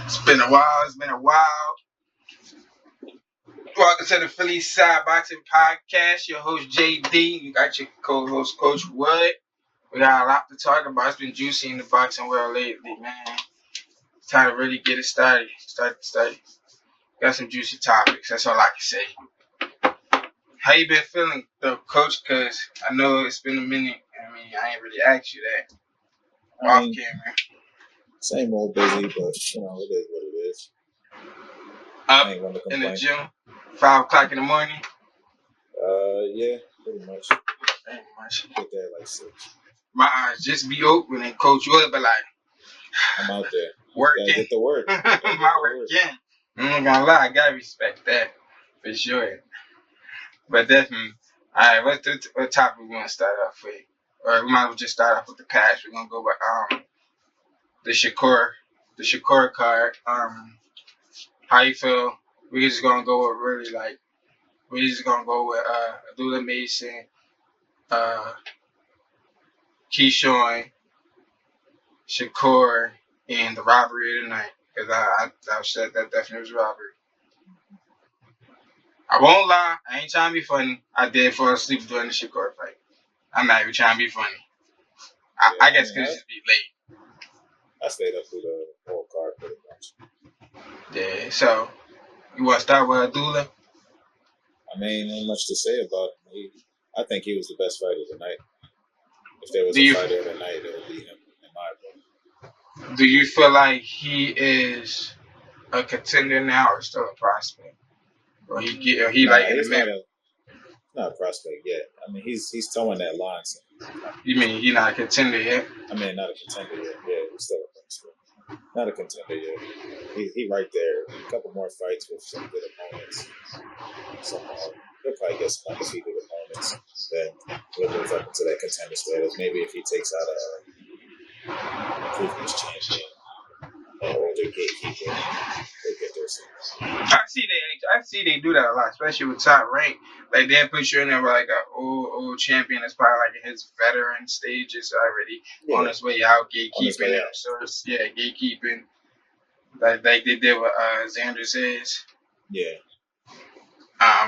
It's been a while. Welcome to the Philly Side Boxing Podcast. Your host JD. You got your co-host Coach Wood. We got a lot to talk about. It's been juicy in the boxing world lately, man. It's time to really get it started. Got some juicy topics. That's all I can say. How you been feeling, though, Coach? Because I know it's been a minute. I ain't really asked you that off camera. Same old busy, but it is what it is. Up in the gym, 5 o'clock in the morning. Yeah, pretty much. Get there like 6. My eyes just be open, and Coach Wood be like, I'm out there. Working. Gotta get to work. My work, yeah. I'm not gonna lie, I gotta respect that for sure. But definitely, all right. What topic we want to start off with? Or we might as well just start off with the past. We're gonna go with the Shakur card. How you feel? We're just gonna go with Abdullah Mason, Keyshawn, Shakur, and the robbery of the night. Because I said that definitely was a robbery. I won't lie, I ain't trying to be funny. I did fall asleep during the Shakur fight. I'm not even trying to be funny. I guess because it's be late. I stayed up through the whole card pretty much. Yeah, so you want to start with Abdullah? Ain't much to say about him. I think he was the best fighter of the night. If there was a fighter of the night, it would be him, in my opinion. Do you feel like he is a contender now or still a prospect? Or he's not a prospect yet. He's towing that line. So. You mean he's not a contender yet? Not a contender yet. Yeah, he's still a prospect. Not a contender yet. He right there. A couple more fights with some good opponents. He'll probably get some undefeated opponents. Then he'll move up into that contender status. Maybe if he takes out a previous champion or older gatekeeper, they'll get there soon. I see they do that a lot, especially with top rank. Like they'll put you in there with like an old champion that's probably like in his veteran stages already on his way out, gatekeeping. Gatekeeping. Like they did with Xander says. Yeah.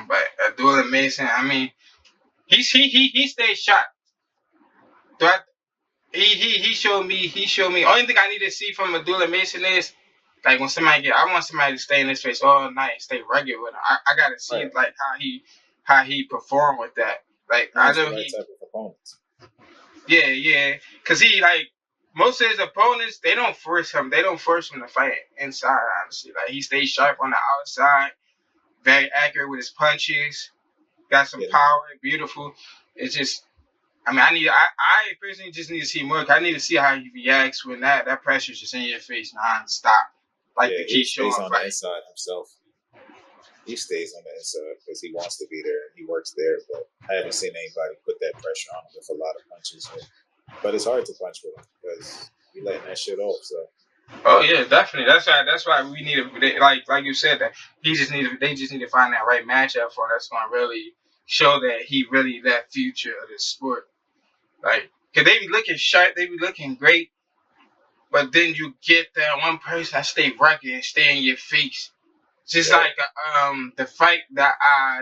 But Abdullah Mason, he stayed shot. He showed me. Only thing I need to see from Abdullah Mason is like when I want somebody to stay in his face all night, stay rugged with him. I gotta see like how he perform with that. Like I know type of opponents. Yeah. Cause he like most of his opponents, they don't force him to fight inside. Honestly, like he stays sharp on the outside, very accurate with his punches, got some power, beautiful. It's just. I personally just need to see more. I need to see how he reacts when that pressure's just in your face non-stop. Like the Keyshawn fight. He stays on the inside himself. He stays on the inside because he wants to be there. He works there, but I haven't seen anybody put that pressure on him with a lot of punches. But it's hard to punch with him because he's letting that shit off. So. Oh yeah, definitely. That's why we need to like you said that they just need to find that right matchup for that's going to really show that he really that future of this sport. Like, cause they be looking sharp, they be looking great, but then you get that one person that stay rugged and stay in your face. Just like the fight that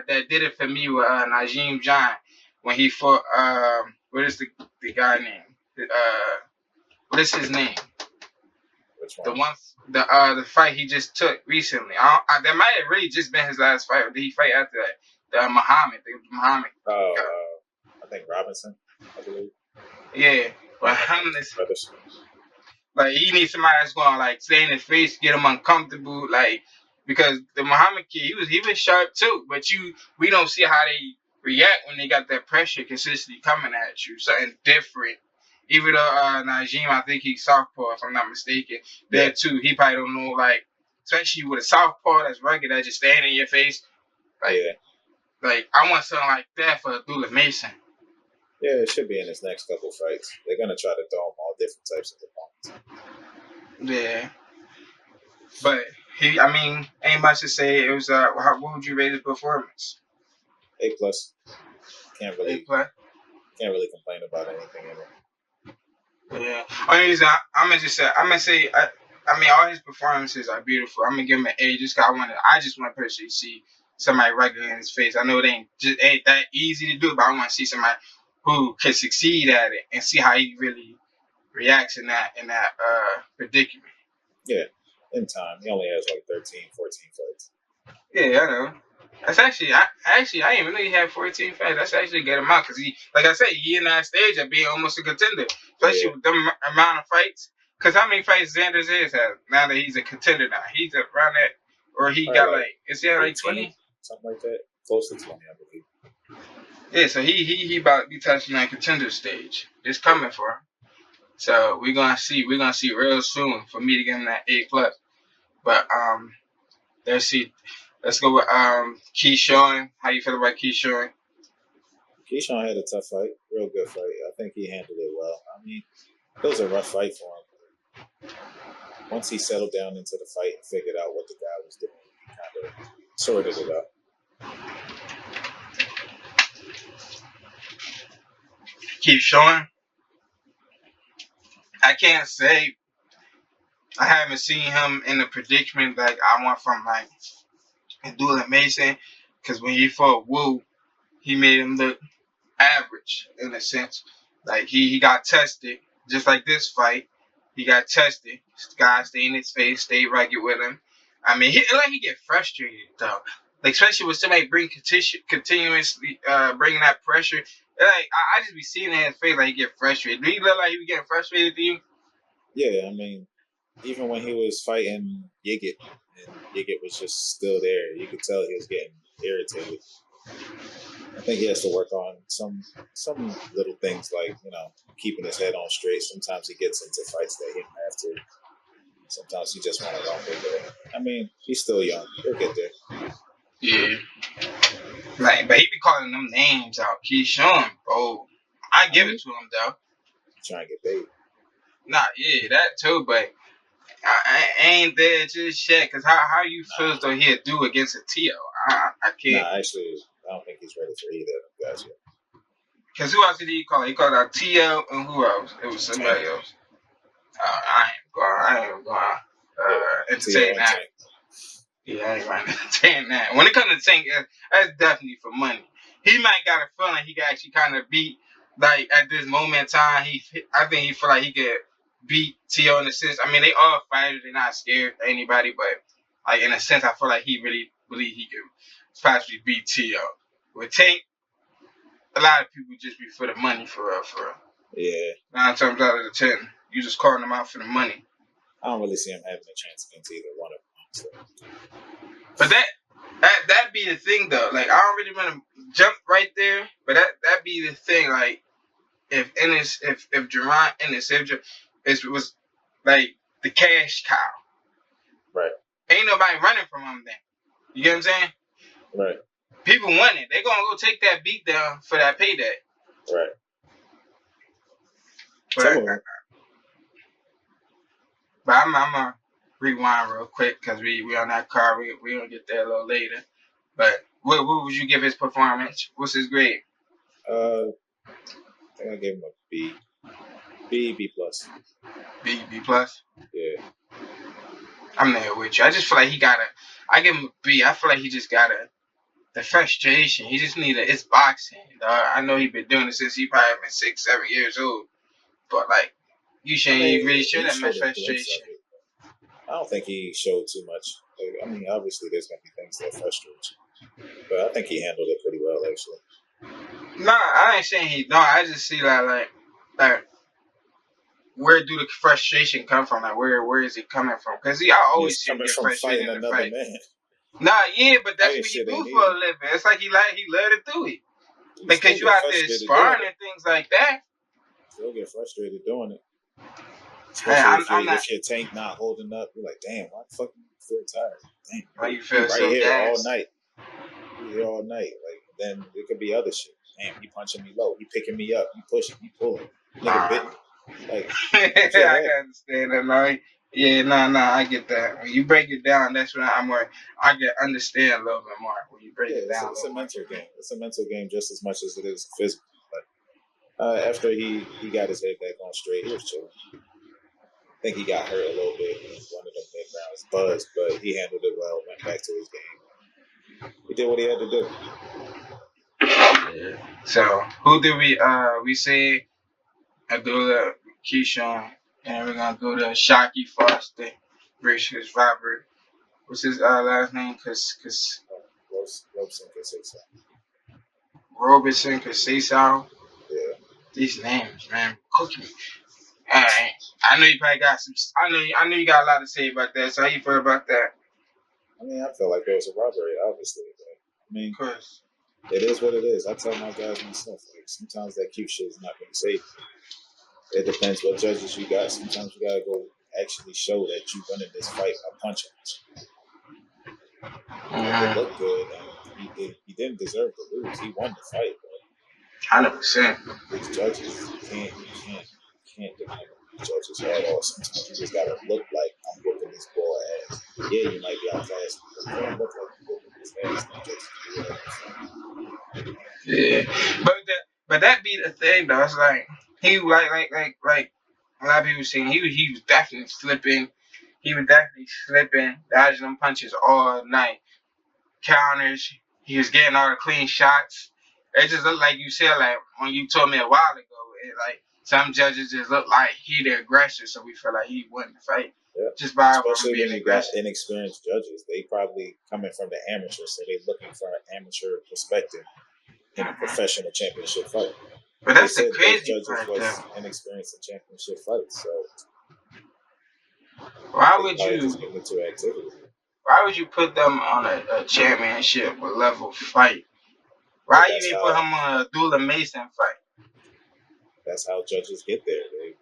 did it for me with Najim John when he fought what is the guy name? What is his name? Which one? The fight he just took recently. That might have really just been his last fight. Or did he fight after that? The Muhammad. I think Robinson. I believe. Yeah, but like he needs somebody that's gonna like stay in his face, get him uncomfortable, like because the Muhammad kid he was sharp too, but we don't see how they react when they got that pressure consistently coming at you, something different. Even though Najim, I think he's southpaw if I'm not mistaken. There too, he probably don't know like especially with a southpaw that's rugged that just staying in your face. Like I want something like that for Abdullah Mason. Yeah, it should be in his next couple fights. They're going to try to throw him all different types of opponents. Yeah. But, ain't much to say. It was, what would you rate his performance? A+. Can't really complain about anything in it. Yeah. Only reason I'm gonna say, I mean, all his performances are beautiful. I'm gonna give him an A just 'cause I just want to personally see somebody regular in his face. I know it ain't that easy to do, but I want to see somebody who can succeed at it and see how he really reacts in that predicament. Yeah, in time. He only has like 13, 14 fights. Yeah, I know. That's actually I didn't even know he had 14 fights. That's actually a good amount because he, like I said, he in that stage of being almost a contender, especially with the amount of fights. Because how many fights Xander has now that he's a contender now? He's around that, or he Probably got like is he like 20? Something like that. Close to 20, I believe. Yeah, so he about to be touching that contender stage. It's coming for him. So we're gonna see real soon for me to give him that A+. But let's see. Let's go with Keyshawn. How you feel about Keyshawn? Keyshawn had a tough fight, real good fight. I think he handled it well. I mean, it was a rough fight for him. Once he settled down into the fight and figured out what the guy was doing, he kind of sorted it out. Keyshawn. I can't say I haven't seen him in the predicament like I want from like Doolin Mason, because when he fought Wu, he made him look average in a sense. Like he got tested, just like this fight. He got tested. This guy stay in his face, stay rugged with him. I mean, he get frustrated though. Like especially when somebody continuously bringing that pressure. Like I just be seeing it in his face like he get frustrated. Do you look like he was getting frustrated to you? Yeah, I mean, even when he was fighting Yigit, and Yigit was just still there, you could tell he was getting irritated. I think he has to work on some little things like keeping his head on straight. Sometimes he gets into fights that he don't have to. Sometimes he just want to rumble. But I mean, he's still young. He'll get there. Yeah. Like, but he be calling them names out. Keyshawn, bro. I give it to him though. Trying to get paid. Nah, yeah, that too. But I ain't there just yet. Cause how you feel as though he'll do against a Tio? I can't. Nah, actually, I don't think he's ready for either of them guys yet. Cause who else did he call? He called out Tio and who else? It was somebody else. I ain't going entertain that. Yeah, I ain't going to entertain that. When it comes to Tank, that's definitely for money. He might got a feeling he could actually kind of beat, like at this moment in time. I think he feel like he could beat Tio in a sense. I mean, they all fighters. They're not scared of anybody, but like in a sense, I feel like he really believe he can possibly beat Tio. With Tank, a lot of people just be for the money, for real, for real. Yeah. 9 times out of the 10, you just calling them out for the money. I don't really see him having a chance against either one of them. So. But that be the thing though. Like I don't really want to jump right there, but that be the thing. Like if Jerron Ennis it was like the cash cow. Right. Ain't nobody running from him then. You get what I'm saying? Right. People want it. They gonna go take that beat down for that payday. Right. But I'm gonna rewind real quick because we on that car. We gonna get there a little later. But what would you give his performance? What's his grade? I think I gave him a B. B plus. B plus? Yeah. I'm there with you. I just feel like I give him a B. I feel like he just the frustration. He just it's boxing. I know he been doing it since he probably been 6, 7 years old. But like, you shouldn't really show that much frustration. I don't think he showed too much. I mean, obviously there's going to be things that frustrate you. But I think he handled it pretty well, actually. Nah, I ain't saying he don't. I just see like where do the frustration come from? Like where is it coming from? Because I always see him get frustrated in the fight. Man. Nah, yeah, but that's what he do for a living. It's like he love to do it. Because you out there sparring and things like that. You'll get frustrated doing it. Especially if your tank not holding up, you're like, damn, why the fuck do you feel tired? Damn, why you feel right so here gassed? all night. You here all night. Like then it could be other shit. Damn, he punching me low. He picking me up. He pushing. He pulling. Nigga bit me. Like, I can understand that. Like, yeah, I get that. When you break it down, that's when I'm where I can understand a little bit more. When you break it down, it's a mental game. It's a mental game just as much as it is physical. After he got his head back on straight, he was chilling. I think he got hurt a little bit in one of them mid rounds, buzzed, but he handled it well. Went back to his game. He did what he had to do. Yeah. So who did we say Abdullah Keyshawn, and we're gonna go to Shockey Foster versus Robert. What's his last name? Robeson could say so. Robertson Casesau. Yeah. These names, man, cook me. Alright. I know you probably got some. I know you got a lot to say about that. So how you feel about that? I mean, I feel like there was a robbery, obviously. But, I mean, Of course. it is what it is. I tell my guys myself, like, sometimes that cute shit is not going to save you. It depends what judges you got. Sometimes you got to go actually show that you winning this fight by punching. Like, it looked good, and he didn't deserve to lose. He won the fight, but 100%. these judges, you can't deny these judges at all. Sometimes you just got to look like I'm whooping this boy ass. Yeah, you might be outclassed, but you don't look like you're whooping his ass. Yeah, but that be the thing though. It's like he like a lot of people saying he was definitely slipping. He was definitely slipping, dodging them punches all night. Counters. He was getting all the clean shots. It just looked like you said, like when you told me a while ago, like some judges just look like he the aggressor, so we feel like he won the fight. Yeah. Just by especially being when you got inexperienced judges. They probably coming from the amateur, so they're looking for an amateur perspective in a professional championship fight. But that's they the crazy judges part, was though. inexperienced in championship fights, so why would you just get into activity? Why would you put them on a championship level fight? Why you even put him on a Dula Mason fight? That's how judges get there. They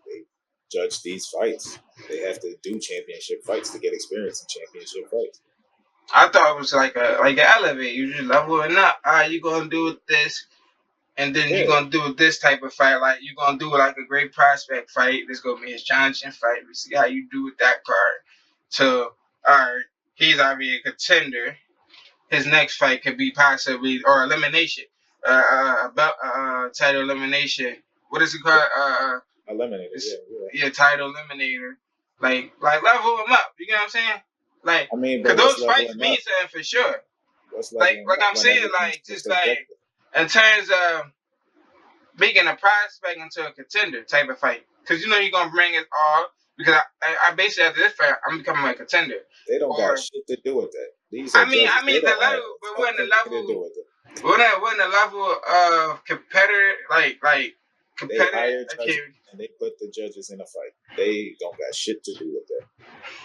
judge these fights. They have to do championship fights to get experience in championship fights. I thought it was like an elevate. You just leveling up. All right, you're gonna do this, and then you're gonna do this type of fight. Like you're gonna do like a great prospect fight. This gonna be his challenging fight. We see how you do with that card. So, all right, he's already a contender. His next fight could be possibly or elimination, title elimination. What is it called? Eliminator. Yeah, title eliminator. Like level him up. You get what I'm saying? Like, I mean, cause those fights mean something for sure. Like I'm saying, like just like in terms of making a prospect into a contender type of fight. Cause you know you're gonna bring it all. Because I basically after this fight, I'm becoming a contender. They don't got shit to do with that. These I mean the level, but when the level, when the level of competitor, like competitor, and they put the judges in a fight. They don't got shit to do with that.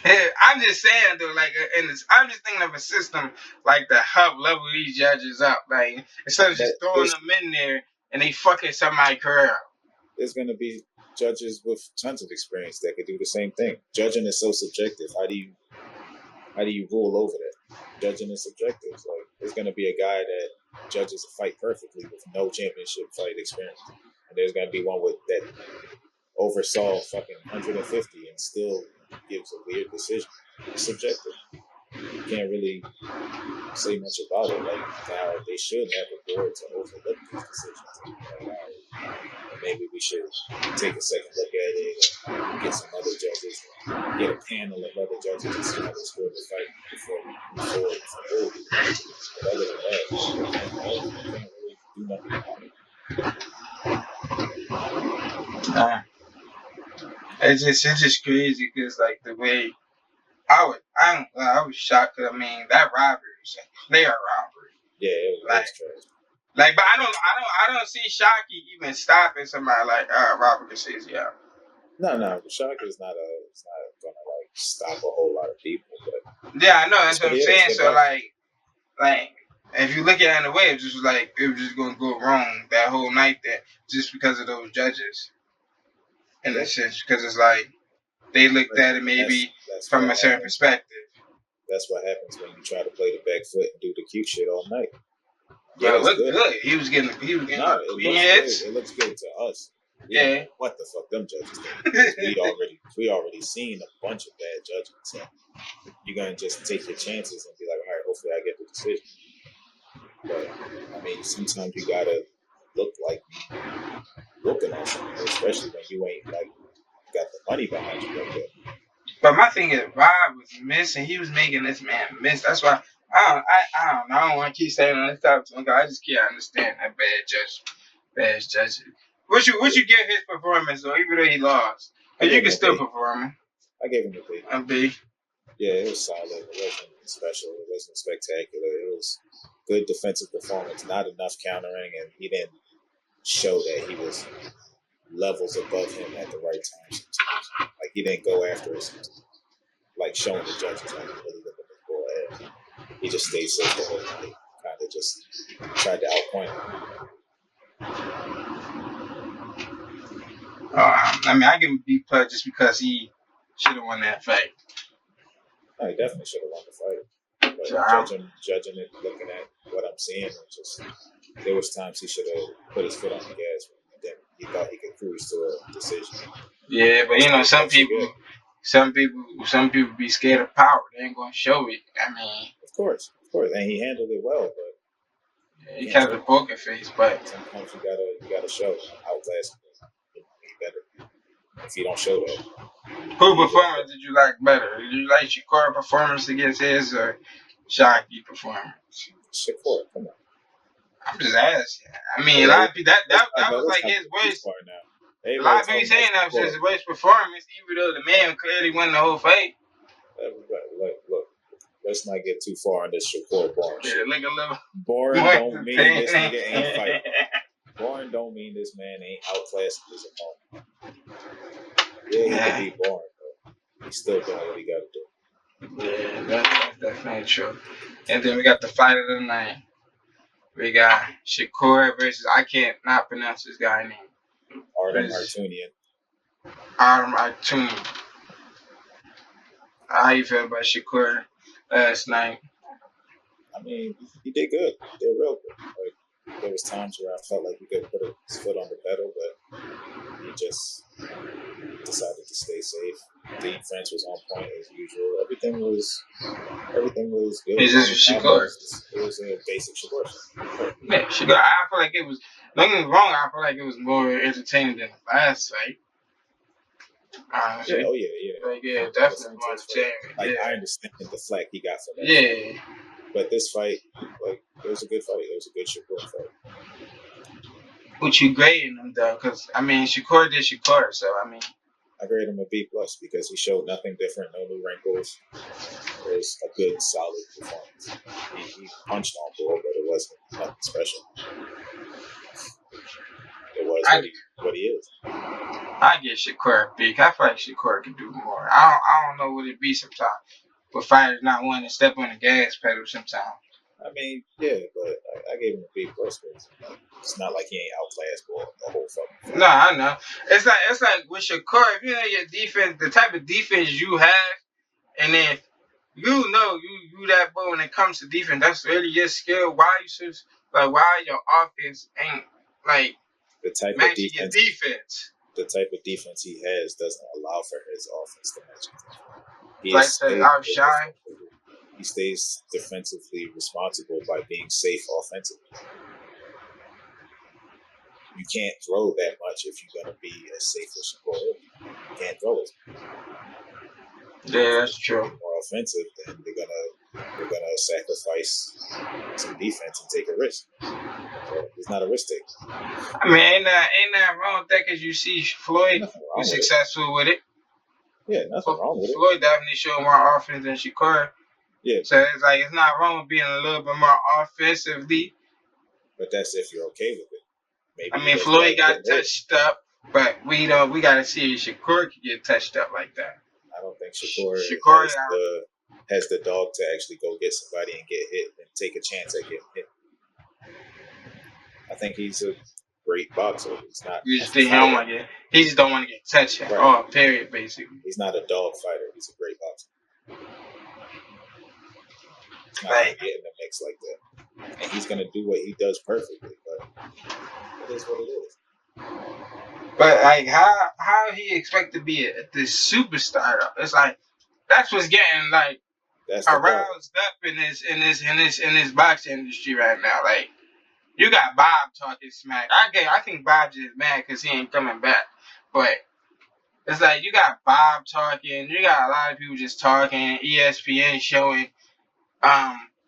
Yeah, I'm just saying though, like, I'm just thinking of a system like to help level these judges up, like instead of just throwing them in there and they fucking somebody's career out. There's gonna be judges with tons of experience that could do the same thing. Judging is so subjective. How do you rule over that? Judging is subjective. Like there's gonna be a guy that judges a fight perfectly with no championship fight experience, and there's gonna be one with that oversaw fucking 150 and still gives a weird decision. It's subjective. You can't really say much about it. Like how they should have a board to overlook these decisions. Like, maybe we should take a second look at it and get some other judges, get a panel of other judges to see how they score the fight before we move forward. But other than that, you can't really do nothing about it. It's just crazy because like the way I was shocked. Cause, I mean that robbery is a clear robbery. Yeah, it was trash. Like, but I don't see Shockey even stopping somebody like Robert Casey. Yeah. No, Shockey is not gonna like stop a whole lot of people. But yeah, I know that's what I'm saying. So like if you look at it in a way, it was just gonna go wrong that whole night there just because of those judges. In a sense, because it's like they looked at it maybe that's from a certain perspective. That's what happens when you try to play the back foot and do the cute shit all night. Yeah, it looked good. He was getting clean hits. It looks good to us. Yeah. What the fuck them judges think? we already seen a bunch of bad judges. So you're gonna just take your chances and be like, all right, hopefully I get the decision. But I mean, sometimes you gotta look like you looking on somewhere, especially when you ain't like got the money behind you like that. But my thing is, Rob was missing. He was making this man miss. That's why I don't know. I don't want to keep saying on this topic. I just can't understand that bad judging. What you give his performance though, even though he lost? And you can still perform. I gave him a B. A B. Yeah, it was solid. It wasn't special. It wasn't spectacular. It was good defensive performance. Not enough countering, and he didn't show that he was levels above him at the right time sometimes. Like, he didn't go after it sometimes. Like, showing the judges like he really looked at the ball ahead. He just stayed safe the whole night. Kind of just tried to outpoint him. I mean, I give him B+ just because he should have won that fight. No, he definitely should have won the fight. But judging it, looking at what I'm seeing, just there was times he should have put his foot on the gas, and then he thought he could cruise to a decision. Yeah, but you know, some people be scared of power. They ain't gonna show it. I mean, of course, and he handled it well, but he kept a poker face. But sometimes you gotta show outlast better. If you don't show that, who performance did you like better? Did you like Shakur performance against his or Shaki performance? Shakur, come on. I'm just asking. I mean, a lot of people that was like his worst. A lot of people saying that was his worst performance, even though the man clearly won the whole fight. Look, let's not get too far on this Shakur boring shit. Look a little. Boring don't mean this nigga ain't fighting. Boring don't mean this man ain't outclassing his opponent. Yeah, he can be boring, but he's still doing what he got to do. Yeah, that's definitely true. And then we got the fight of the night. We got Shakur versus, I can't not pronounce this guy's name. Artem Artunian. How you feel about Shakur last night? I mean, he did good. He did real good. Like, there was times where I felt like he could put his foot on the pedal, but he just decided to stay safe. The defense was on point as usual. Everything was good. It's just Shakur. It was a basic Shakur. Yeah, Shakur. I feel like it was. Don't get me wrong. I feel like it was more entertaining than the last fight. Yeah, oh yeah. Like, yeah, definitely more entertaining. Like, yeah. I understand the flack he got for that. Yeah. But this fight, like, it was a good fight. It was a good Shakur fight. But you grading him though, because I mean, Shakur did Shakur, so I mean. I grade him a B+ because he showed nothing different, no new wrinkles. It was a good, solid performance. He punched on board, but it wasn't nothing special. It was what he is. I get Shakur a B. I feel like Shakur could do more. I don't know what it be sometimes, but fighters not wanting to step on the gas pedal sometimes. I mean, yeah, but I gave him a B+ because it's not like he ain't outclassed the whole fucking fight. No, I know. It's like with Shakur, if you know your defense, the type of defense you have, and then you know you that boy when it comes to defense, that's really your skill. Why your offense ain't like the type matching of defense, your defense? The type of defense he has doesn't allow for his offense to match his. He like to outshine. He stays defensively responsible by being safe offensively. You can't throw that much if you're going to be as safe as Shakur. You can't throw it. Yeah, that's true. More offensive, then they're gonna sacrifice some defense and take a risk. So it's not a risk taker. I mean, ain't that wrong with that? Because you see Floyd was successful with it. Yeah, nothing wrong with it. Floyd definitely showed more offense than Shakur. Yeah. So it's like it's not wrong with being a little bit more offensively. But that's if you're okay with it. Maybe I mean, Floyd got touched up, but we got to see if Shakur can get touched up like that. I don't think Shakur has the dog to actually go get somebody and get hit and take a chance at getting hit. I think he's a great boxer. He's not. You just think he just don't want to get touched at all. Period. Basically, he's not a dog fighter. He's a great boxer. He's not going to get in the mix like that, and he's going to do what he does perfectly. But it is what it is. But like, how he expect to be this superstar? It's like that's what's getting like aroused up in this boxing industry right now. Like, You got Bob talking smack. I think Bob just mad because he ain't coming back. But it's like you got Bob talking. You got a lot of people just talking. ESPN showing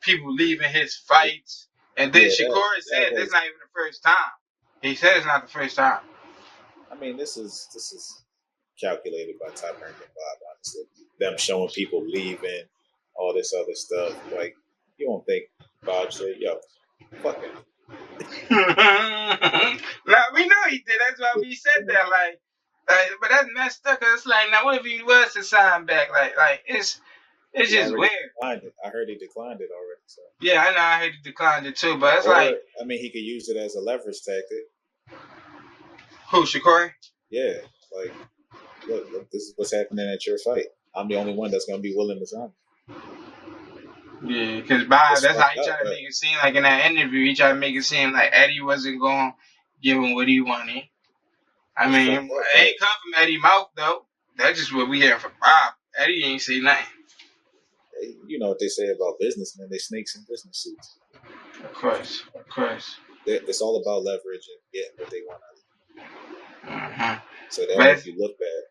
people leaving his fights. And then Shakur said this is not even the first time. He said it's not the first time. I mean, this is calculated by Top Rank and Bob, honestly. Them showing people leaving, all this other stuff. Like, you don't think Bob said, yo, fuck it. Now, we know he did. That's why we said that. Like, but that's messed up. Cause it's like, now what if he was to sign back? Like it's just weird. I heard he declined it already. So. Yeah, I know. I heard he declined it too. But it's like, I mean, he could use it as a leverage tactic. Who, Shakur? Yeah, like, look, this is what's happening at your fight. I'm the only one that's gonna be willing to sign. Yeah, because Bob, that's how he tried to make it seem. Like in that interview, he tried to make it seem like Eddie wasn't going to give him what he wanted. I mean, it ain't come from Eddie's mouth though. That's just what we hear from Bob. Eddie ain't say nothing. You know what they say about businessmen? They snakes in business suits. Of course. It's all about leverage and getting what they want out of it. Mm-hmm. So that makes you look bad.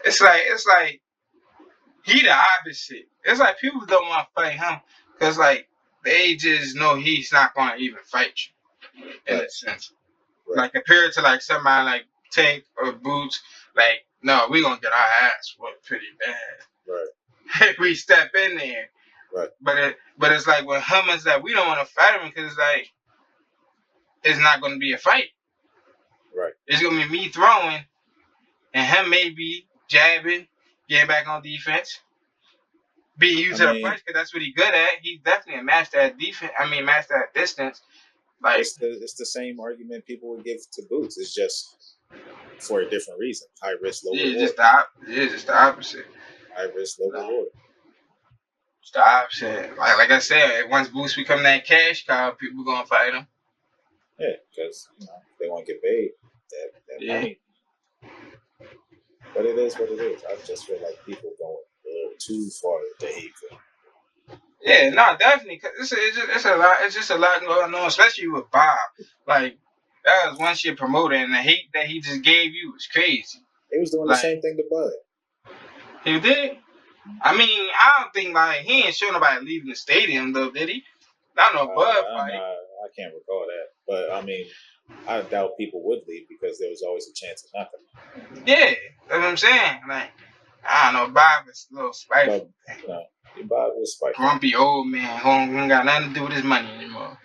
It's like he the opposite. It's like people don't want to fight him because like they just know he's not going to even fight you in a sense. Right. Like compared to like somebody like Tank or Boots, like no, we gonna get our ass whooped pretty bad. Right. If we step in there. Right. But it's like with him, it's like we don't want to fight him because it's like it's not going to be a fight. Right. It's going to be me throwing and him maybe jabbing, getting back on defense, being used to the punch because that's what he's good at. He's definitely a master at defense. Master at distance. Like it's the same argument people would give to Boots. It's just for a different reason. High risk, low reward. It's just the opposite. High risk, low reward. It's the opposite. Like I said, once Boots become that cash cow, people gonna fight him. Yeah, because they want to get paid that money. But it is what it is. I just feel like people going a little too far with the hateful. Yeah, no, definitely. Cause it's a lot. It's just a lot going on, especially with Bob. Like that was one shit promoter, and the hate that he just gave you was crazy. He was doing the same thing to Bud. He did. I mean, I don't think like he ain't show nobody leaving the stadium though, did he? Not no Bud fight. I can't recall that, but I mean, I doubt people would leave because there was always a chance of nothing. Yeah, that's what I'm saying. Like, I don't know, Bob is a little spiteful. Bob was spiteful. Grumpy old man who ain't got nothing to do with his money anymore.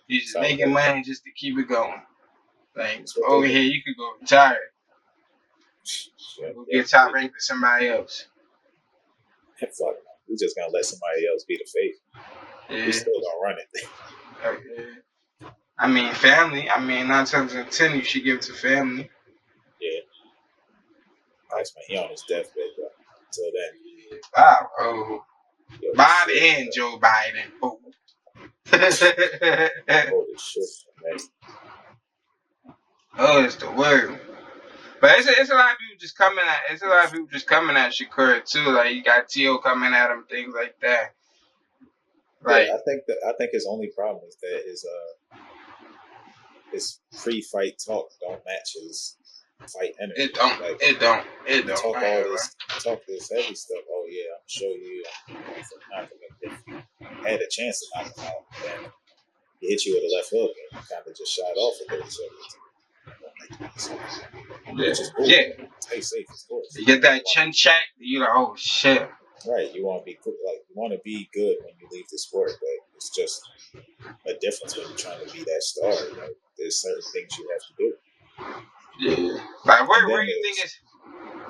He's just making money just to keep it going. Like, over here, you could go retire. Go get Top Rank to somebody else. Fuck, we're just gonna let somebody else be the face. Yeah. We still gonna run it. Okay. I mean, family. 9 times out of 10, you should give it to family. Yeah. Nice man. He on his deathbed, bro. Until then. Wow. Oh. Bob and Joe Biden. Oh. Holy shit, man. Oh, it's the word. But it's a lot of people just coming at. It's a lot of people just coming at Shakur too. Like you got T.O. coming at him, things like that. Like yeah, I think his only problem is that his pre-fight talk don't match his fight energy. It don't. Talk this heavy stuff. Oh yeah, I'm show you. If you had a chance to knock him out, then he hit you with a left hook and you kind of just shot off for 30 seconds. Yeah. Yeah. Stay safe, of course. You get that chin check, you like, oh shit. Right. You want to be you want to be good when you leave the sport, but it's just a difference when you're trying to be that star. Like, there's certain things you have to do. Yeah. Like where you think it's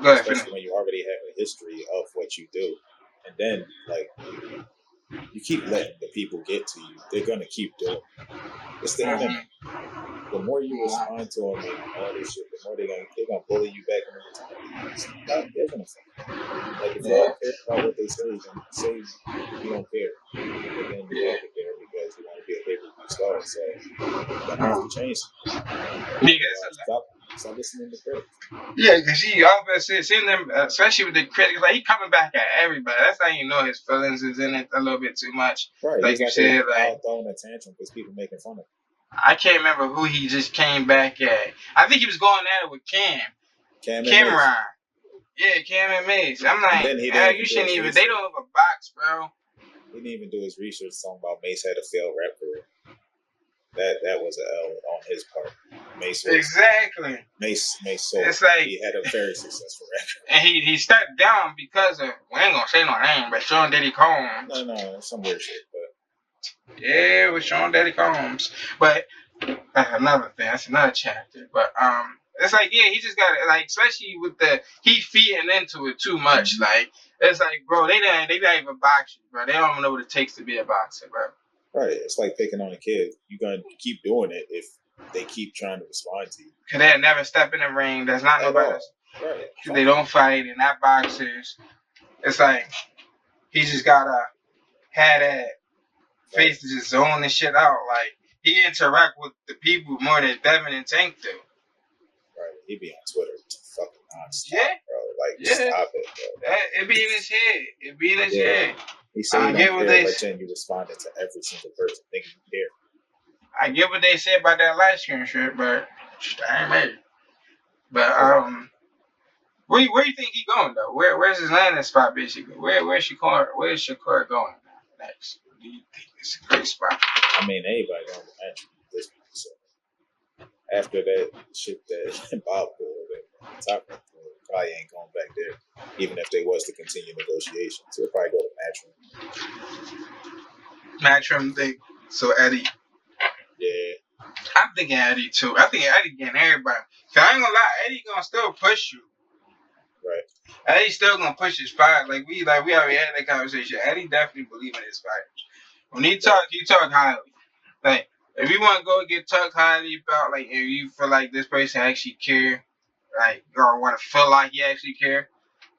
go ahead, especially when you already have a history of what you do. And then like you keep letting the people get to you, they're gonna keep doing it. It's the enemy. The more you respond to them and all this shit, the more they're gonna bully you back in the time. Stop giving a fuck. Like if you don't care about what they say, then say you don't care. But then you have to care because you want to be a pay-per-view star. So you have to change. Stop listening to critics. Yeah, because he always seeing them, especially with the critics, like he coming back at everybody. That's how you know his feelings is in it a little bit too much. Right. Like He's you like a said, like dog throwing a tantrum because people making fun of him. I can't remember who he just came back at. I think he was going at it with Cam. Cameron. Yeah, Cam and Mace. I'm like, then he didn't you even do shouldn't his even. research. They don't have a box, bro. He didn't even do his research talking about Mace had a failed rap career. That was an L on his part. Mace was Exactly. Mace sold. It's like he had a very successful rap career. And he stepped down because of, we ain't gonna say no name, but Sean Diddy Combs. No, some weird shit, but Yeah, with Sean Diddy Combs. But that's another thing. That's another chapter. But it's like, yeah, he just got it. Like, especially with he feeding into it too much. Like, it's like, bro, they not even boxing, bro. They don't even know what it takes to be a boxer, bro. Right. It's like picking on a kid. You're gonna keep doing it if they keep trying to respond to you. Cause they'll never step in the ring. There's not nobody. Right. They don't fight. They're not boxers. It's like he just gotta have that face to just zone this shit out. Like, he interact with the people more than Devin and Tank do. Right. He be on Twitter fucking nonstop, Yeah. bro. Like, stop it, bro. It be in his head. It be in his head. He said he don't care, but then you responded to every single person thinking you care. I get what they said about that light skin shit, but I ain't made it. But where you think he going though? Where's his landing spot basically? Where's Shakur going next? Do you think it's a great spot? I mean, everybody going to match at this point. So after that shit that Bob pulled, top probably ain't going back there, even if they was to continue negotiations. So they'll probably go to Matchroom. Matchroom thing. So Eddie. Yeah. I'm thinking Eddie too. I think Eddie getting everybody. Cause I ain't gonna lie, Eddie gonna still push you. Right. Eddie's still gonna push his fight. Like we already had that conversation. Eddie definitely believe in his fighters. When he talk highly. Like if you want to go get talked highly about, like if you feel like this person actually care, like or want to feel like he actually care,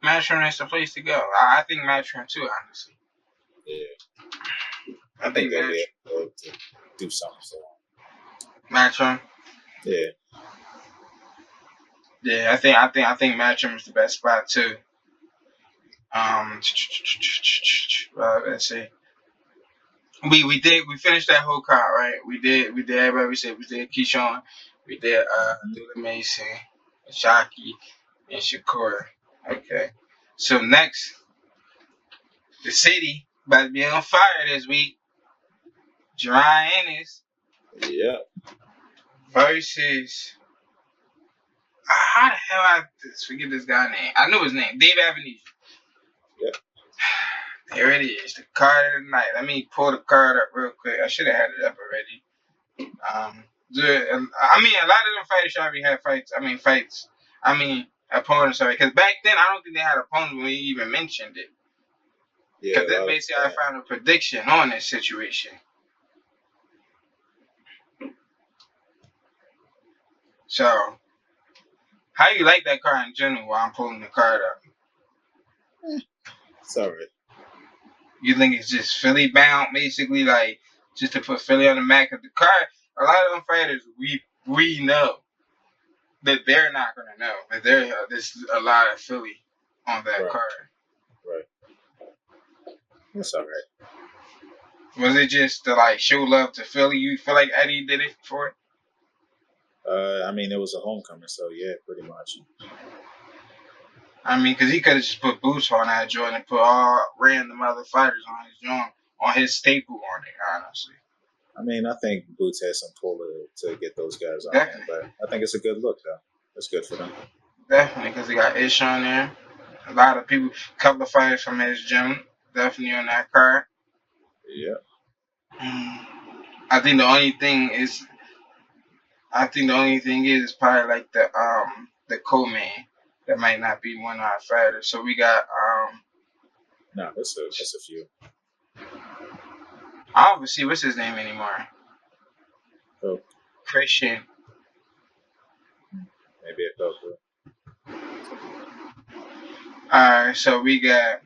Matchroom is the place to go. I think Matchroom too, honestly. Yeah. I think they'll be able to do something for him. Matchroom. Yeah. Yeah, I think Matchroom is the best spot too. Let's see. We finished that whole card, right? We did everybody. We said we did Keyshawn, we did Dula Mason, Shockey, and Shakur. Okay. So next, the city about to be on fire this week. Jerron Ennis. Yeah. Versus how the hell I forget this guy's name? I knew his name. Dave Avenue. Yep. There it is. The card of the night. Let me pull the card up real quick. I should have had it up already. I mean, a lot of them fighters already had fights. Opponents already. Because back then, I don't think they had opponents when we even mentioned it. Because then basically I found a prediction on this situation. So, how you like that card in general while I'm pulling the card up? It's alright. You think it's just Philly bound, basically, like just to put Philly on the map? Because the card, a lot of them fighters, we know that they're not gonna know that there's a lot of Philly on that card. Right. It's alright. Was it just to like show love to Philly? You feel like Eddie did it for it? I mean, it was a homecoming, so yeah, pretty much. I mean, because he could have just put Boots on that joint and put all random other fighters on his joint, on his staple on it, honestly. I mean, I think Boots has some pull to get those guys on there, but I think it's a good look, though. It's good for them. Definitely, because they got Ish on there. A lot of people, a couple of fighters from his gym, definitely on that card. Yeah. I think the only thing is probably like the co-man that might not be one of our fighters. So we got No, it's a few. I don't even see what's his name anymore. Oh. Christian. Maybe a couple. Alright, so we got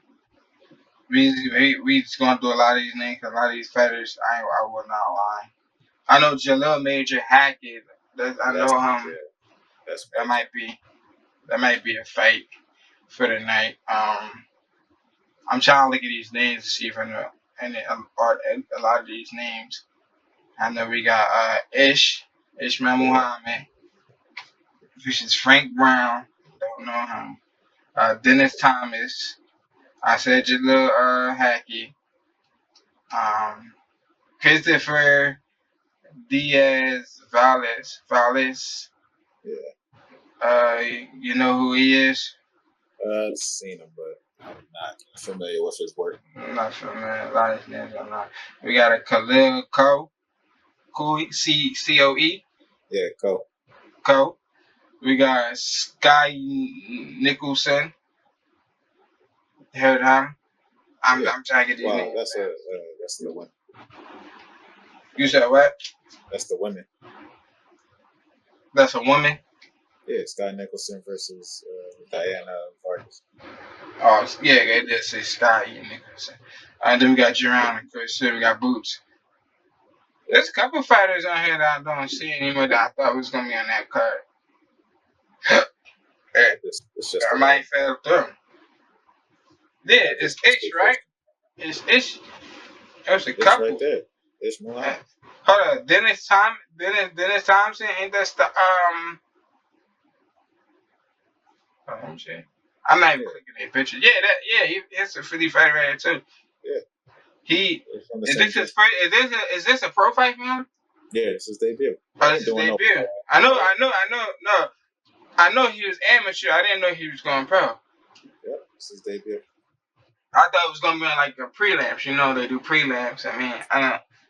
we just gonna do a lot of these names because a lot of these fighters I will not lie. I know Jalil Major Hackett. I know him. That's That major. might be a fight for the night. I'm trying to look at these names to see if I know a lot of these names. I know we got Ishmael Yeah, Muhammad, which is Frank Brown. Don't know him. Dennis Thomas. I said Jalil Hackey. Um, Christopher Diaz Valles. yeah. Uh, you know who he is? I've seen him, but I'm not familiar with his work. I'm not familiar. A lot of his names I'm not. We got a Khalil Coe. Yeah, Cole. Co. We got Sky Nicholson. Heard him? Yeah. I'm trying to get these Well, names down. that's the one. You said what? That's the women. That's a woman. Yeah, Sky Nicholson versus Diana Vargas. Oh yeah, it did say Sky Nicholson. And then we got Jerome and Chris. We got Boots. There's a couple fighters on here that I don't see anymore that I thought was gonna be on that card. Hey, It's just I the might one. fell through. Yeah, I it's just must Ish, be right? first. It's There's a It's right couple. there. It's Uh, Muhammad. Hold on, Dennis Thompson, ain't that the hold on, let me see. I'm not even Yeah, clicking that picture. It's a Philly fighter right here too. yeah. He They're from the is same this his gym. first is this a pro fight for him? Yeah, it's his debut. He Oh, this ain't is doing no. debut. I know he was amateur. I didn't know he was going pro. Yeah, it's his debut. I thought it was gonna be on like a prelims. You know they do prelims.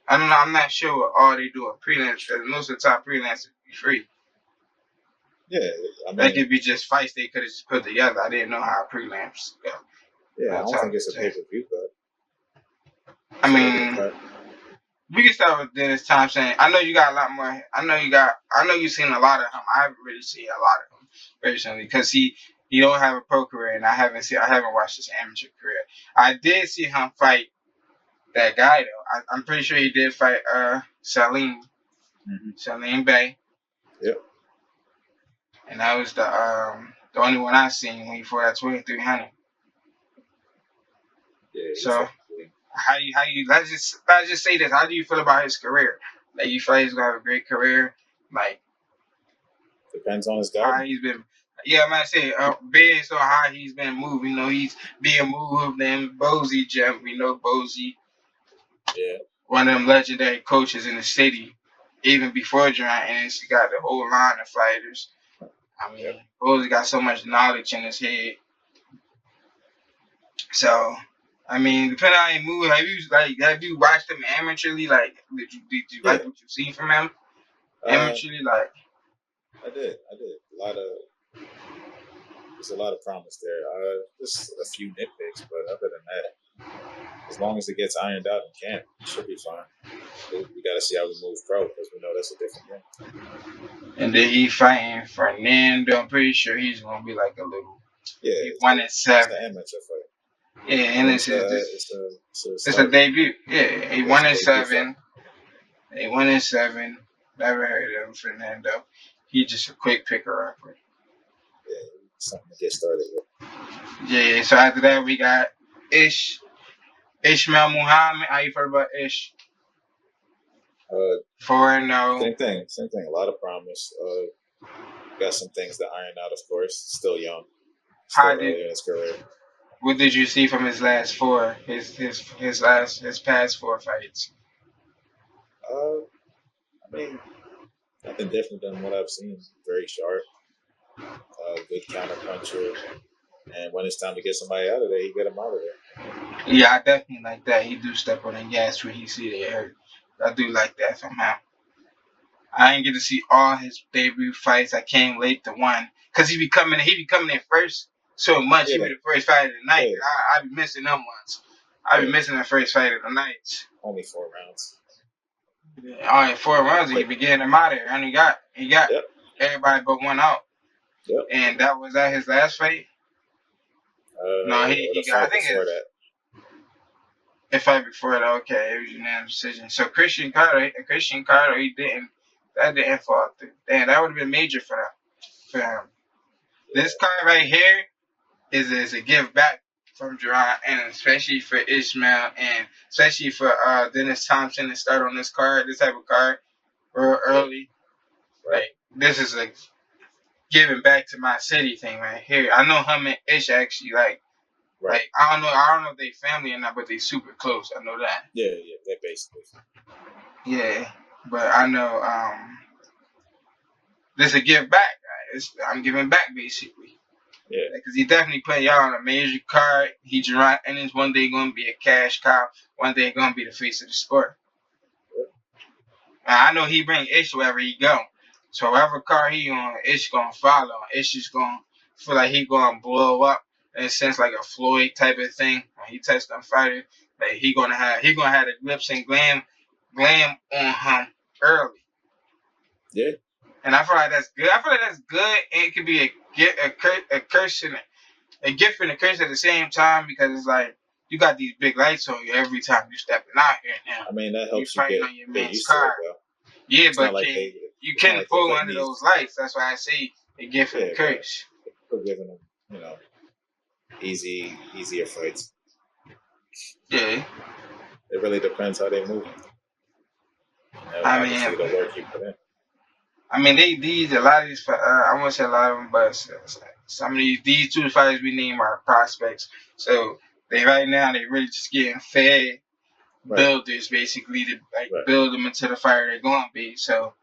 I don't know. I'm not sure what all they do at prelims because most of the time prelims would be free. Yeah, I That mean, could be just fights they could have just put together. I didn't know how prelims go. yeah, I That's don't how think it's a they pay say. per view, but I it's a regular mean, card. we can start with Dennis Thompson. I know you got a lot more. I know you've seen a lot of him. I haven't really seen a lot of him personally because he don't have a pro career, and I haven't watched his amateur career. I did see him fight that guy though. I'm pretty sure he did fight Mm-hmm. Salim Bay, Yep. and that was the only one I seen when he fought at 2300. Yeah, he So fought. how you let's just say this. How do you feel about his career? Like you feel like he's gonna have a great career? Like Depends on his how guidance. he's been. Yeah, I'm gonna say based on how he's been moved. You know, he's being moved in Bozy gym. We know Bozy, Yeah, one of them legendary coaches in the city, even before Durant, and he got the whole line of fighters. I yep. mean, Bozy got so much knowledge in his head. So, I mean, depending on how he moves, have you watched him amateurly? Like, did you Yeah. like what you see from him Uh, amateurly? Like, I did. There's a lot of promise there. Just a few nitpicks, but other than that, as long as it gets ironed out in camp, it should be fine. We got to see how we move pro because we know that's a different game. and then he fighting Fernando. I'm pretty sure he's gonna be like a little. Yeah, He won at it's 7. the amateur fight. Yeah, I and mean, it's a it's a start. debut. Yeah, he It's won a at debut fight. 7. He won at 7. Never heard of him, Fernando. He just a quick picker upper. Yeah, something to get started with. Yeah. So after that we got Ishmael Muhammad. How you heard about Ish? Uh, 4-0. Same thing. Same thing. A lot of promise. Got some things to iron out, of course. Still young. How Still did early in his career. What did you see from his last 4? His past 4 fights. I mean, nothing different than what I've seen. Very sharp. Good counter puncher. And when it's time to get somebody out of there, he get him out of there. Yeah, I definitely like that. He do step on the gas when he see they hurt. I do like that from him. I didn't get to see all his debut fights. I came late to one because he be coming in first so much. He Yeah, be the first fight of the night. yeah, I be missing them ones. I be yeah. missing the first fight of the night. Only 4 rounds. All right, 4 rounds. He Quick. be getting them out of there, and he got Yep, everybody but one out. yep. And that was at his last fight. No, Or he the got. I fight think before it's that. the fight before that. Okay, it was unanimous decision. So Christian Carter, he didn't. That didn't fall through. Damn, that would have been major for them. Fam. This card right here is a give back from Jerron, and especially for Ishmael, and especially for Dennis Thompson to start on this card, this type of card, real early. Right. Like this is a giving back to my city thing right here. I know him and Ish actually like I don't know if they family or not, but they super close. I know that. Yeah, they basically. Yeah, but I know this a give back. I'm giving back basically. Yeah, because he definitely put y'all on a major card. He Jerron, and it's one day gonna be a cash cow. One day gonna be the face of the sport. And I know he bring Ish wherever he go. So whatever car he on, Ish gonna follow. Ish is gonna feel like he gonna blow up in a sense like a Floyd type of thing. When he touch them fighters, like he gonna have the glips and glam on him early. Yeah. And I feel like that's good. I feel like that's good. And it could be a curse and a gift and a curse at the same time because it's like you got these big lights on you every time you stepping out here now. I mean, that helps you you on your man's car. Yeah, but you can't pull under those lights. That's why I say a gift and a curse. We're giving them, easier fights. Yeah. It really depends how they move. I mean, the work you put in. I mean, a lot of these. I won't say a lot of them, but some of these two fighters we name are prospects. So they right now they really just getting fed builders basically to build them into the fighter they're going to be. So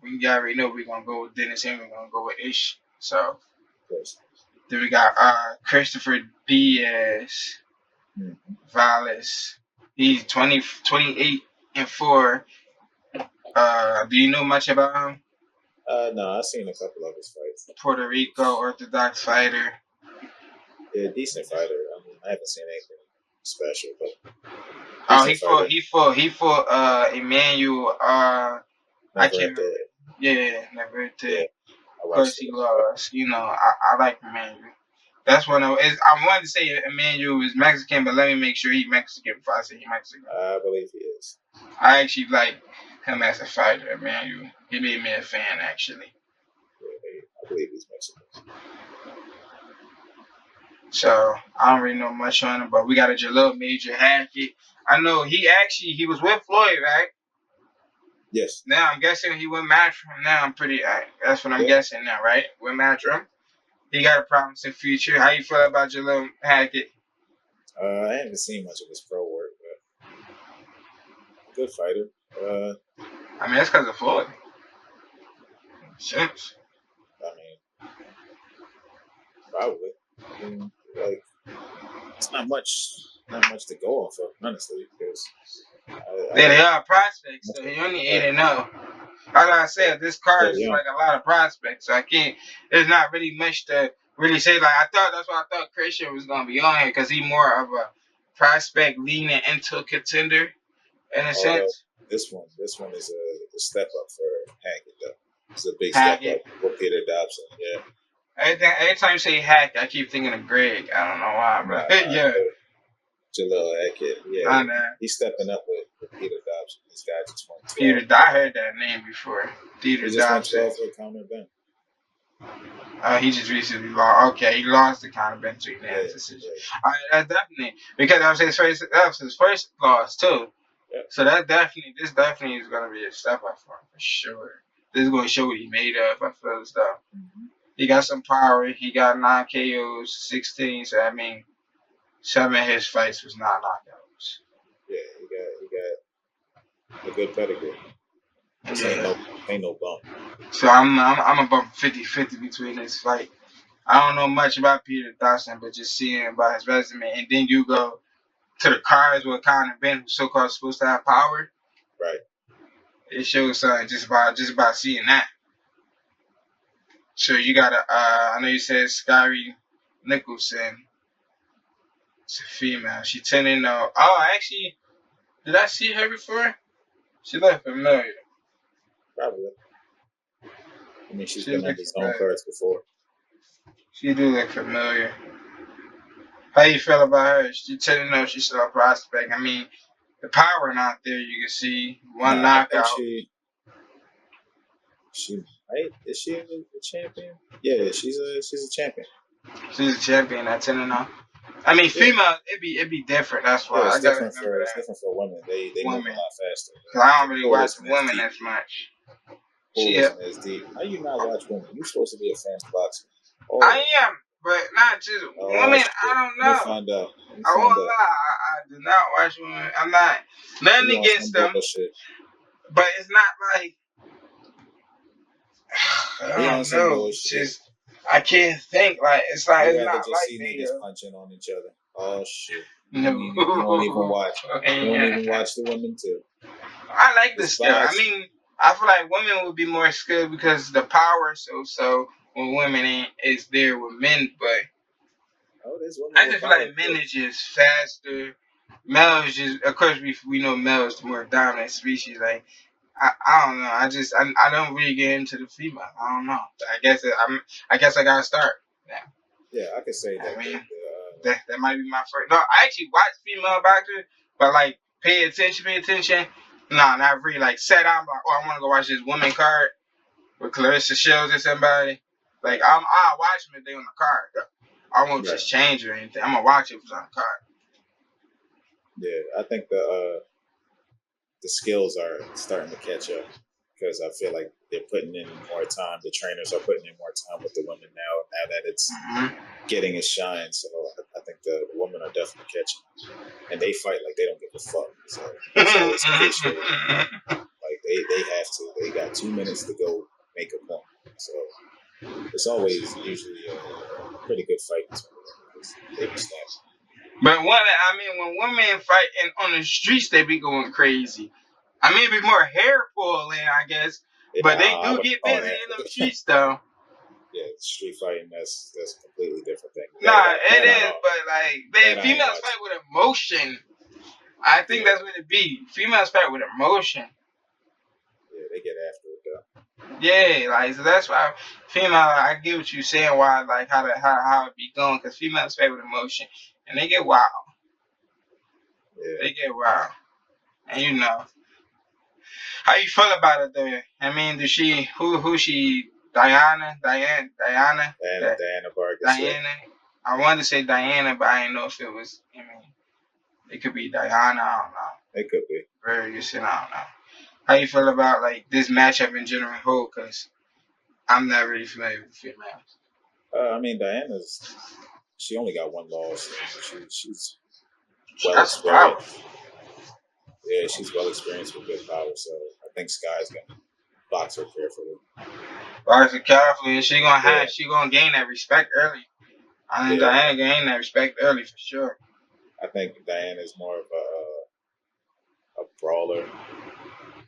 we already know we're gonna go with Dennis and we're gonna go with Ish. So then we got Christopher Diaz, Valles. He's 28 and 4. Do you know much about him? No, I've seen a couple of his fights. Puerto Rico Orthodox fighter. Yeah, decent fighter. I mean, I haven't seen anything special, but he fought Emmanuel. I can't remember. Yeah, never did. Yeah, of course he lost. I like Emmanuel. That's one of I wanted to say Emmanuel is Mexican, but let me make sure he's Mexican before I say he's Mexican. I believe he is. I actually like him as a fighter, Emmanuel. He made me a fan, actually. Yeah, I believe he's Mexican. So I don't really know much on him, but we got a Jalil Major Hackett. I know he was with Floyd, right? Yes. Now I'm guessing he went match him. Now that's what I'm guessing now, right? Went match him. He got a promising future. How you feel about Jalil Hackett? I haven't seen much of his pro work, but good fighter. I mean, that's because of Floyd. Sense. I mean, probably. I mean, it's not much to go off of, honestly, because they are prospects. So he only 8-0. Like I said, this card is like a lot of prospects. So there's not really much to really say. Like that's why I thought Christian was gonna be on here because he's more of a prospect leaning into a contender in a sense. This one is a step up for Hackett though. It's a big step up for Peter Dobson. Yeah. Every time you say Hackett, I keep thinking of Greg. I don't know why, but yeah. Jalil Hackett, yeah. He's stepping up with Peter Dobson. This guy just won 12. Peter, I heard that name before. Peter he just Dobson. won 12 for Conor Ben. He just recently lost. Okay, he lost the Conor Ben to unanimous decision. Yeah. That's definitely because that was his first loss too. Yeah. So this definitely is gonna be a step up for him for sure. This is gonna show what he made of. I feel stuff. Mm-hmm. He got some power. He got 9 KOs, 16. So I mean, 7 of his fights was not knockouts. Yeah, he got a good pedigree. Ain't no bump. So I'm a bump 50-50 between this fight. I don't know much about Peter Dobson, but just seeing about his resume, and then you go to the cards with Conor Ben, who's so-called supposed to have power. Right. It shows something just by seeing that. So you got I know you said Skyrie Nicholson. It's a female. She 10-0. Oh, actually, did I see her before? She looked familiar. Probably. I mean, she's been on these own cards before. She do look familiar. How you feel about her? She 10-0. She's still a prospect. I mean, the power not there. You can see one knockout. right? Is she a champion? Yeah, she's a champion. She's a champion at 10-0. I mean, Yeah, female, it'd be different. That's why yeah. I It's gotta different remember for that women. They move a woman. lot faster. 'Cause I don't The really pool watch isn't as women deep. as much. Pool She, isn't as deep. How you not watch women? You're supposed to be a fan of boxing. I Oh, am, but not just oh women. I shit. don't Let me know. find out. Let me I find won't out. lie. I do not watch women. I'm not You nothing on some against them, bullshit. but it's not like I He on don't some know. It's bullshit. just I can't think like You it's not rather just like see they. niggas punching on each other. Oh shit. No. You won't even watch. You won't even watch the women too. I like the It's skill. I boxing. mean, I feel like women would be more skilled because the power so when women ain't is there with men, but Oh, there's women I with just feel power like men too. is just faster. Male is just, of course, we know male is the more dominant species. Like I don't know. I don't really get into the female. I don't know. I guess I gotta start. Yeah. Yeah, I could say I that mean, that might be my first. No, I actually watch female boxers, but like pay attention. Nah, not really. Like set out like, oh, I want to go watch this woman card with Clarissa Shields or somebody. Like I'll watch them if they on the card. Though. I won't right. just change or anything. I'm gonna watch it if it's on the card. Yeah, I think the skills are starting to catch up because I feel like they're putting in more time. The trainers are putting in more time with the women now that it's getting a shine. So I think the women are definitely catching, and they fight like they don't give a fuck. So it's always appreciated. Like they have to. They got 2 minutes to go make a point. So it's always usually a pretty good fight between them because they be snapping. But when women fight on the streets, they be going crazy. I mean, it be more hair pulling, I guess. But they I do wouldn't get call busy that. in them streets, though. Yeah, street fighting that's a completely different thing. Nah, it That I is, don't. but like That I ain't females fight watching. with emotion. I think Yeah, that's what it be. Females fight with emotion. yeah, they get after it though. Yeah, like so that's why female. I get what you saying. Why like how it be going? Because females fight with emotion, and they get wild. Yeah. They get wild, and you know how you feel about it though. I mean, does she who she Diana Diana Vargas, yeah. Diana? I wanted to say Diana, but I didn't know if it was. I mean, it could be Diana. I don't know. It could be. Very just I don't know. How you feel about like this matchup in general whole? Because I'm not really familiar with females. I mean, she only got one loss. She's She well got some power. experienced. Yeah, she's well experienced with good power. So I think Sky's gonna box her carefully. Box her carefully, and Yeah, she gonna gain that respect early. I think yeah. Diana gain that respect early for sure. I think Diana's more of a brawler.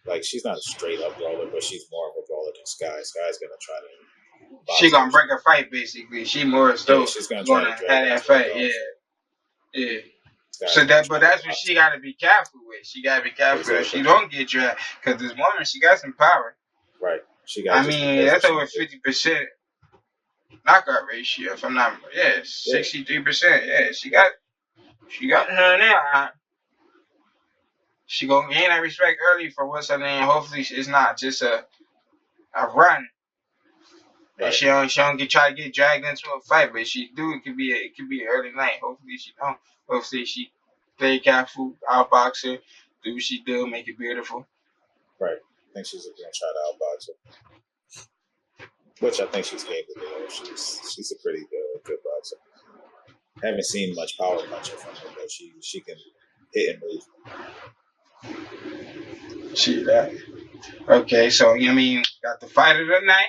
Like she's not a straight up brawler, but she's more of a brawler than Sky. Sky's gonna try to She box her. gonna break a fight basically. She more Yeah, so she's gonna try to gonna drag have her that to the fight. dog Yeah, fight. yeah. Sky's So gonna that, but try to that's what box she gotta be careful with. She gotta be her. careful that she Exactly. don't get dragged. Cause this woman, she got some power. Right. She got I just mean, because that's she over can do. 50% knockout ratio. If I'm not, yeah, Yeah. 63%. Yeah, she got her now. She gonna gain that respect early for what's her name. Hopefully, it's not just a run. And Right. she don't try to get dragged into a fight, but if she do, it could be an early night. Hopefully she don't. Hopefully she play careful, outbox her, do what she do, make it beautiful. Right. I think she's gonna try to outbox her, which I think she's capable of. She's a pretty good boxer. Haven't seen much power punching from her, but she can hit and move. See that? Okay, so you mean got the fight of the night?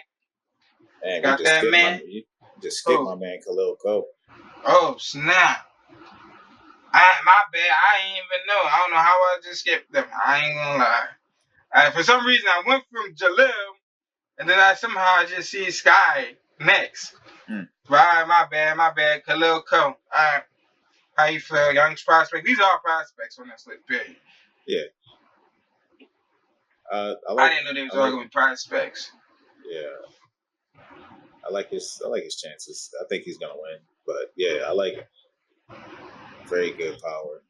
And Got that man? you just skipped Oh, my man Khalil Coe. oh snap! My bad. I ain't even know. I don't know how I just skipped them. I ain't gonna lie. For some reason, I went from Jalil, and then I somehow just see Sky next. Right, my bad. Khalil Coe. All right. How you feel? Young prospect. These are all prospects on this list, period. Yeah. I didn't know they was all going to be prospects. Yeah. I like his chances. I think he's gonna win. But yeah, I like him. Very good power.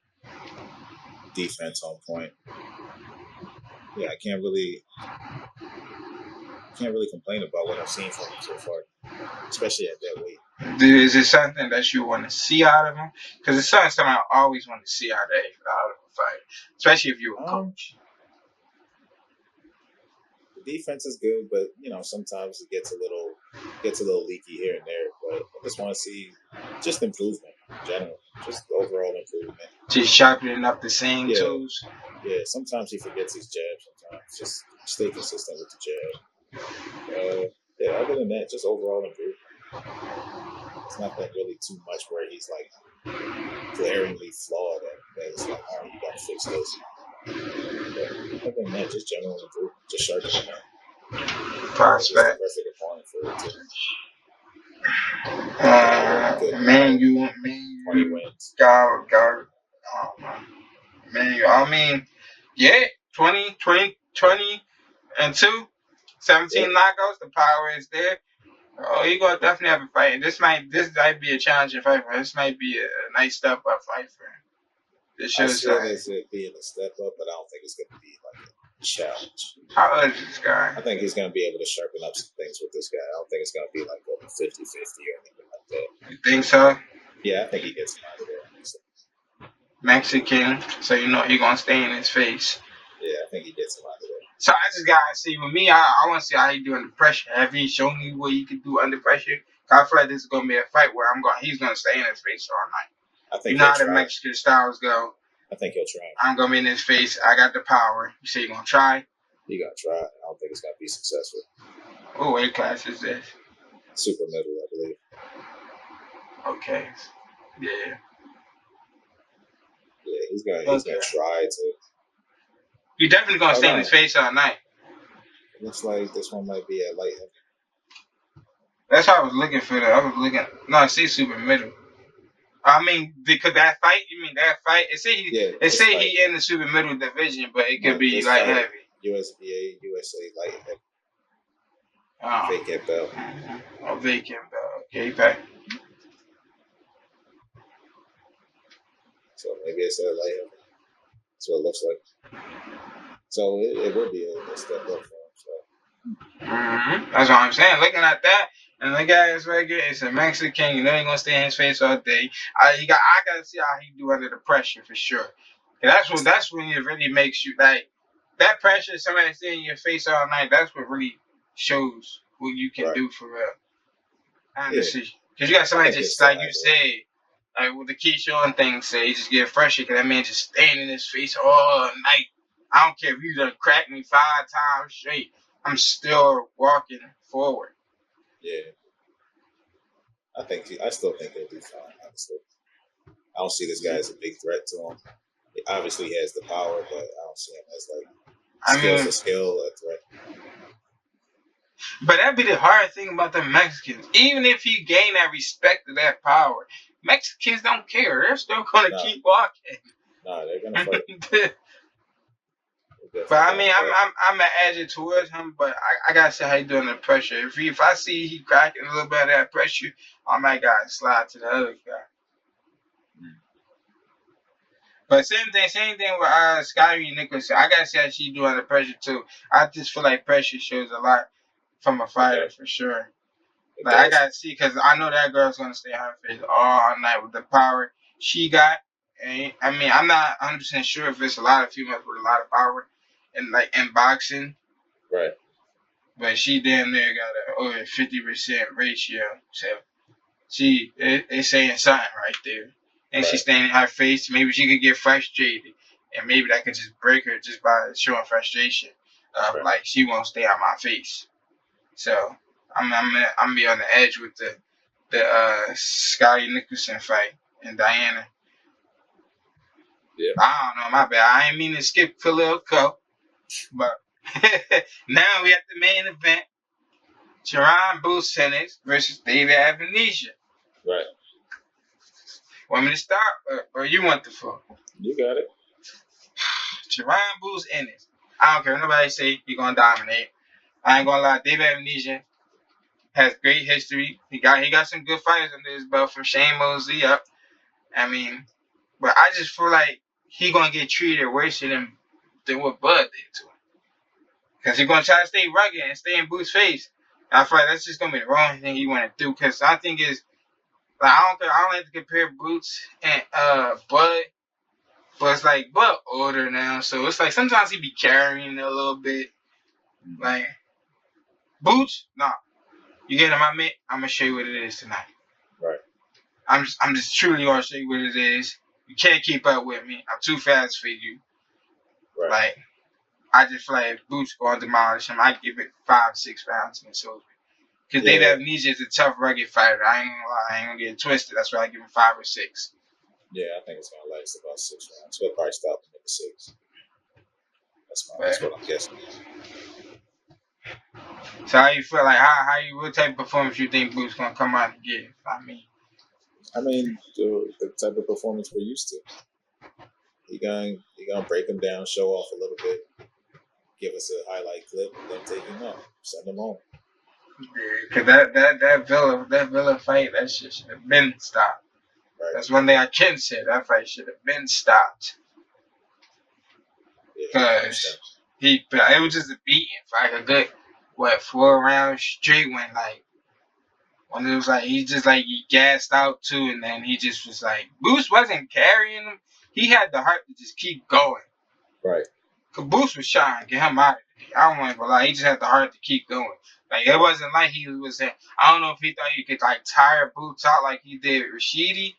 Defense on point. Yeah, I can't really can't really complain about what I've seen from him so far, especially at that weight. Is it something that you want to see out of him? Because it's something I always want to see out of a fight, especially if you're a coach. The defense is good, but sometimes it gets a little leaky here and there. But I just want to see just improvement in general, just overall improvement. Just sharpening up the same tools. Yeah, sometimes he forgets his jab. Sometimes just stay consistent with the jab. Yeah, other than that, just overall improvement. It's nothing really too much where he's like glaringly flawed that it's like, all right, you gotta fix this. But other than that, just general improvement, just sharpening up. Prospect. Just the perfect opponent for it too. Man, you 20 wins. I mean, yeah, 20 and 2, 17 knockouts. The power is there. Oh, he gonna definitely have a fight. This might be a challenging fight for him. This might be a nice step up fight for him. I see it as it being a step up, but I don't think it's gonna be like a challenge. How old is this guy? I think he's gonna be able to sharpen up some things with this guy. I don't think it's gonna be like a 50-50 or anything like that. You think so? Yeah, I think he gets him out of there. Mexican, so you know he gonna stay in his face. Yeah, I think he gets him out of there. So I just gotta see with me. I want to see how he do under pressure. Have he shown me what he can do under pressure? Cause I feel like this is gonna be a fight where he's gonna stay in his face all night. I think you know how the Mexican styles go. I think he'll try. I'm gonna be in his face. I got the power. You say you're gonna try? He gonna try. I don't think it's gonna be successful. What weight class is this? Super middle, I believe. Okay. Yeah. Yeah, he's gonna try to. You're definitely gonna stay in his face all night. It looks like this one might be at light heavy. That's how I was looking for that. I was looking. No, I see super middle. I mean, because that fight. You mean that fight? It say he in the super middle division, but it could be light heavy. USBA, USA light heavy. Vacant belt. Oh, vacant belt. Okay, back. So maybe it's a light heavy. That's what it looks like. So it would be a step up for him. So. That's what I'm saying. Looking at that, and the guy is right here. It's a Mexican. You know he's gonna stay in his face all day. I gotta see how he do under the pressure for sure. That's when it really makes you like that pressure. Somebody staying in your face all night. That's what really shows what you can do for real. Honestly, because you got somebody just like you said. Like what the Keyshawn thing say, he just get frustrated because that man just staying in his face all night. I don't care if you done cracked me 5 times straight. I'm still walking forward. Yeah. I still think he'll be fine, honestly. I don't see this guy as a big threat to him. He obviously has the power, but I don't see him as like skill a threat. But that'd be the hard thing about the Mexicans. Even if you gain that respect of that power, Mexicans don't care. They're still gonna keep walking. No, they're gonna fight. But I mean, I'm an edge towards him, but I gotta see how he doing the pressure. If I see he cracking a little bit of that pressure, I might gotta slide to the other guy. But same thing with Scotty Nicholson. I gotta see how she doing the pressure too. I just feel like pressure shows a lot from a fighter for sure. Like I gotta see because I know that girl's gonna stay on her face all night with the power she got. And I mean, I'm not 100% sure if it's a lot of females with a lot of power in boxing. Right. But she damn near got over 50% ratio. So it's saying something right there. And she's staying in her face. Maybe she could get frustrated. And maybe that could just break her just by showing frustration. Like she won't stay on my face. So I'm gonna be on the edge with the Scotty Nicholson fight and Diana. Yeah. I don't know, my bad. I ain't mean to skip Phillyco, but now we at the main event: Sharon Booth versus David Avenesia. Right. Want me to start, or you want the floor? You got it. Sharon Booth Ennis. I don't care. Nobody say you're gonna dominate. I ain't gonna lie. David Avenesia has great history. He got some good fighters under his belt from Shane Mosley up. I mean, but I just feel like he gonna get treated worse than what Bud did to him. Because he's going to try to stay rugged and stay in Boots' face. I feel like that's just going to be the wrong thing he want to do. Because I think is like I don't like to compare Boots and Bud, but it's like Bud older now, so it's like sometimes he be carrying it a little bit. Like Boots, nah. You get in my mitt, I'm gonna show you what it is tonight. Right. I'm just truly gonna show you what it is. You can't keep up with me. I'm too fast for you. Right. Like I just feel like if Boots gonna demolish him, I'd give it 5-6 rounds against Salisbury. Because David Amnesia is a tough, rugged fighter. I ain't gonna lie, I ain't gonna get it twisted. That's why I give him 5 or 6. Yeah, I think it's gonna last about 6 rounds. We'll probably stop him at the 6. That's what I'm guessing. So how you feel like what type of performance you think Boots gonna come out and give? I mean the type of performance we're used to. He gonna break him down, show off a little bit, give us a highlight clip, then take him out, send him home. Cause that Villa fight, that shit should have been stopped. Right. That's one thing I can say. That fight should have been stopped. Cause it was just a beating for like a good 4 rounds straight when it was like he gassed out too, and then he just was like Boots wasn't carrying him. He had the heart to just keep going. Right. Cause Boots was trying to get him out of there. I don't want to lie. He just had the heart to keep going. Like it wasn't like he was saying. I don't know if he thought you could tire Boots out like he did with Rashidi,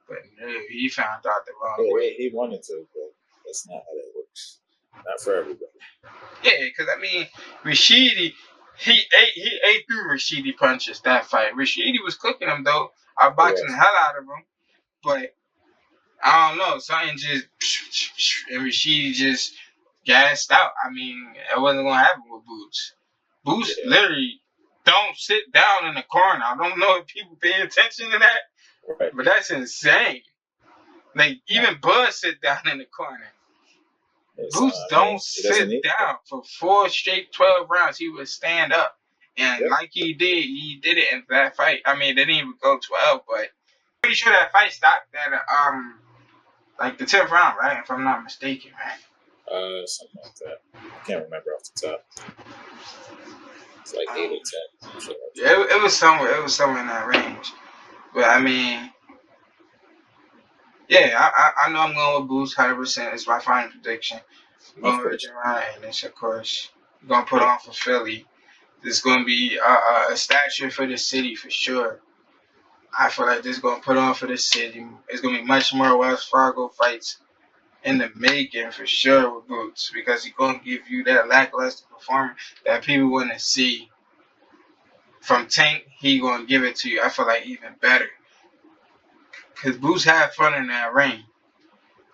but no, he found out the wrong way. He wanted to, but that's not how that works. Not for everybody. Yeah, because Rashidi, he ate through Rashidi punches that fight. Rashidi was cooking him though, outboxing the hell out of him, but I don't know, something just and Rashidi just gassed out. It wasn't gonna happen with Boots. Boots literally don't sit down in the corner. I don't know if people pay attention to that, but that's insane. Like even Bud sit down in the corner. Boots don't sit down for 4 straight 12 rounds. He would stand up, and like he did it in that fight. They didn't even go 12, but pretty sure that fight stopped at the 10th round, right? If I'm not mistaken, right? Something like that. I can't remember off the top. It's like 8 or 10. Yeah, it was somewhere. It was somewhere in that range. But yeah, I know I'm going with Boots 100%. It's my final prediction. I'm going with Ryan, and then of course we're gonna put on for Philly. There's gonna be a statue for the city for sure. I feel like this is gonna put on for the city. It's gonna be much more Wells Fargo fights in the making for sure with Boots, because he's gonna give you that lackluster performance that people want to see. From Tank, he gonna give it to you. I feel like even better. Because Boots had fun in that ring.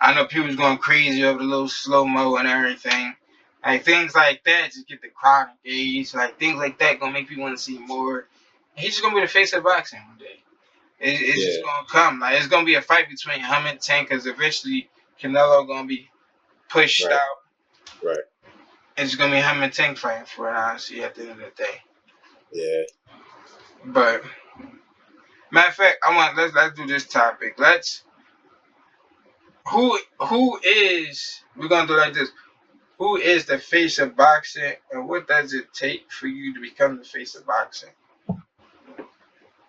I know people's going crazy over the little slow-mo and everything. Like, things like that just get the crowd engaged. Like, things like that going to make people want to see more. And he's just going to be the face of boxing one day. It's just going to come. Like, it's going to be a fight between him and Tank, because eventually Canelo going to be pushed out. Right. It's going to be him and Tank fighting for it, honestly, at the end of the day. Yeah. But matter of fact, let's do this topic. We're gonna do it like this. Who is the face of boxing, and what does it take for you to become the face of boxing?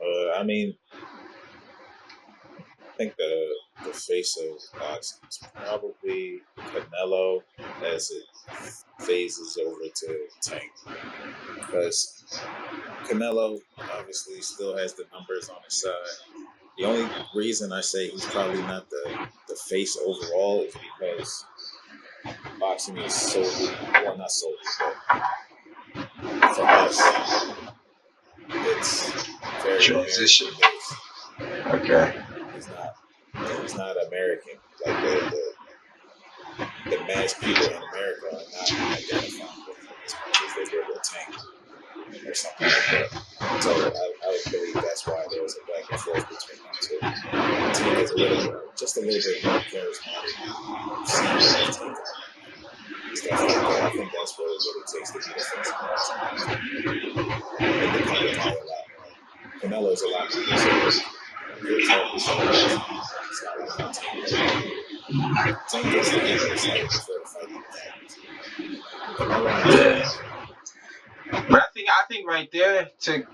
I think the face of boxing is probably Canelo as it phases over to Tank, because Canelo obviously still has the numbers on his side. The only reason I say he's probably not the face overall is because boxing is solely, well, not solely, but for us, it's very transition. Okay. He's not American. Like the mass people in America are not identifying with him as much as they did with Tank or something like that. So I would believe that's why there was a back and forth between them two. Tank is just a little bit more charismatic. Stuff like that. I think that's what it really takes to be the face of boxing. Independent guy a lot more. Canelo's a lot more reserved. It's not like how Tank gets the excited before the fight happens. Canelo But I think right there to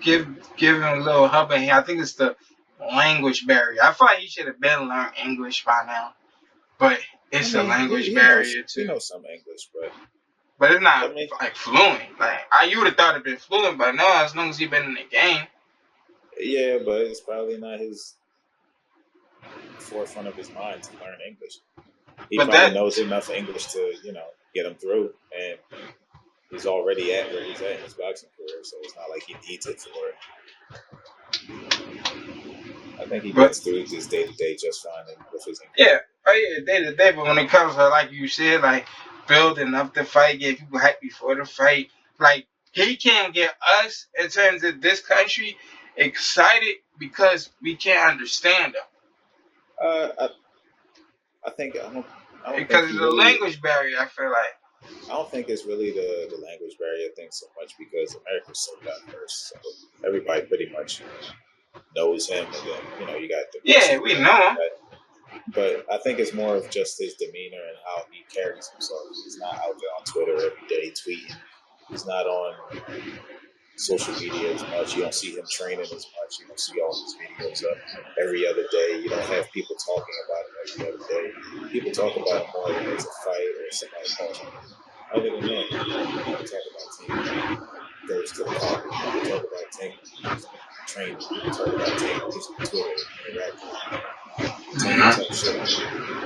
give him a little hub in here, I think it's the language barrier. I feel like he should have been learned English by now, but I it's a mean, language he barrier too. knows some English, But it's I not mean, like fluent. Like you would have thought it'd been fluent, but no, as long as he been in the game. yeah, but it's probably not his forefront of his mind to learn English. He But probably that, knows enough English to, get him through, and he's already at where he's at in his boxing career, so it's not like he needs it for it. I think he but gets through this day to day just fine with his English. yeah, oh yeah, day to day. But when it comes to like you said, like building up the fight, get people hyped before the fight, like he can't get us in terms of this country excited because we can't understand them. Uh, I think I don't think Because he it's a really. language barrier. I feel like. I don't think it's really the language barrier thing so much because America's so diverse, so everybody pretty much knows him, and then you got Yeah, diversity we on know top of him. that. But I think it's more of just his demeanor and how he carries himself. He's not out there on Twitter every day tweeting. He's not on social media as much. You don't see him training as much. You don't see all these videos up every other day. You don't have people talking about him every other day. People talk about him more when there's a fight or somebody calls him. Other than that, people talk about Tank when he goes to the car. People talk about Tank when he's training. People talk about Tank when he's on Twitter interacting. Tank will talk shit on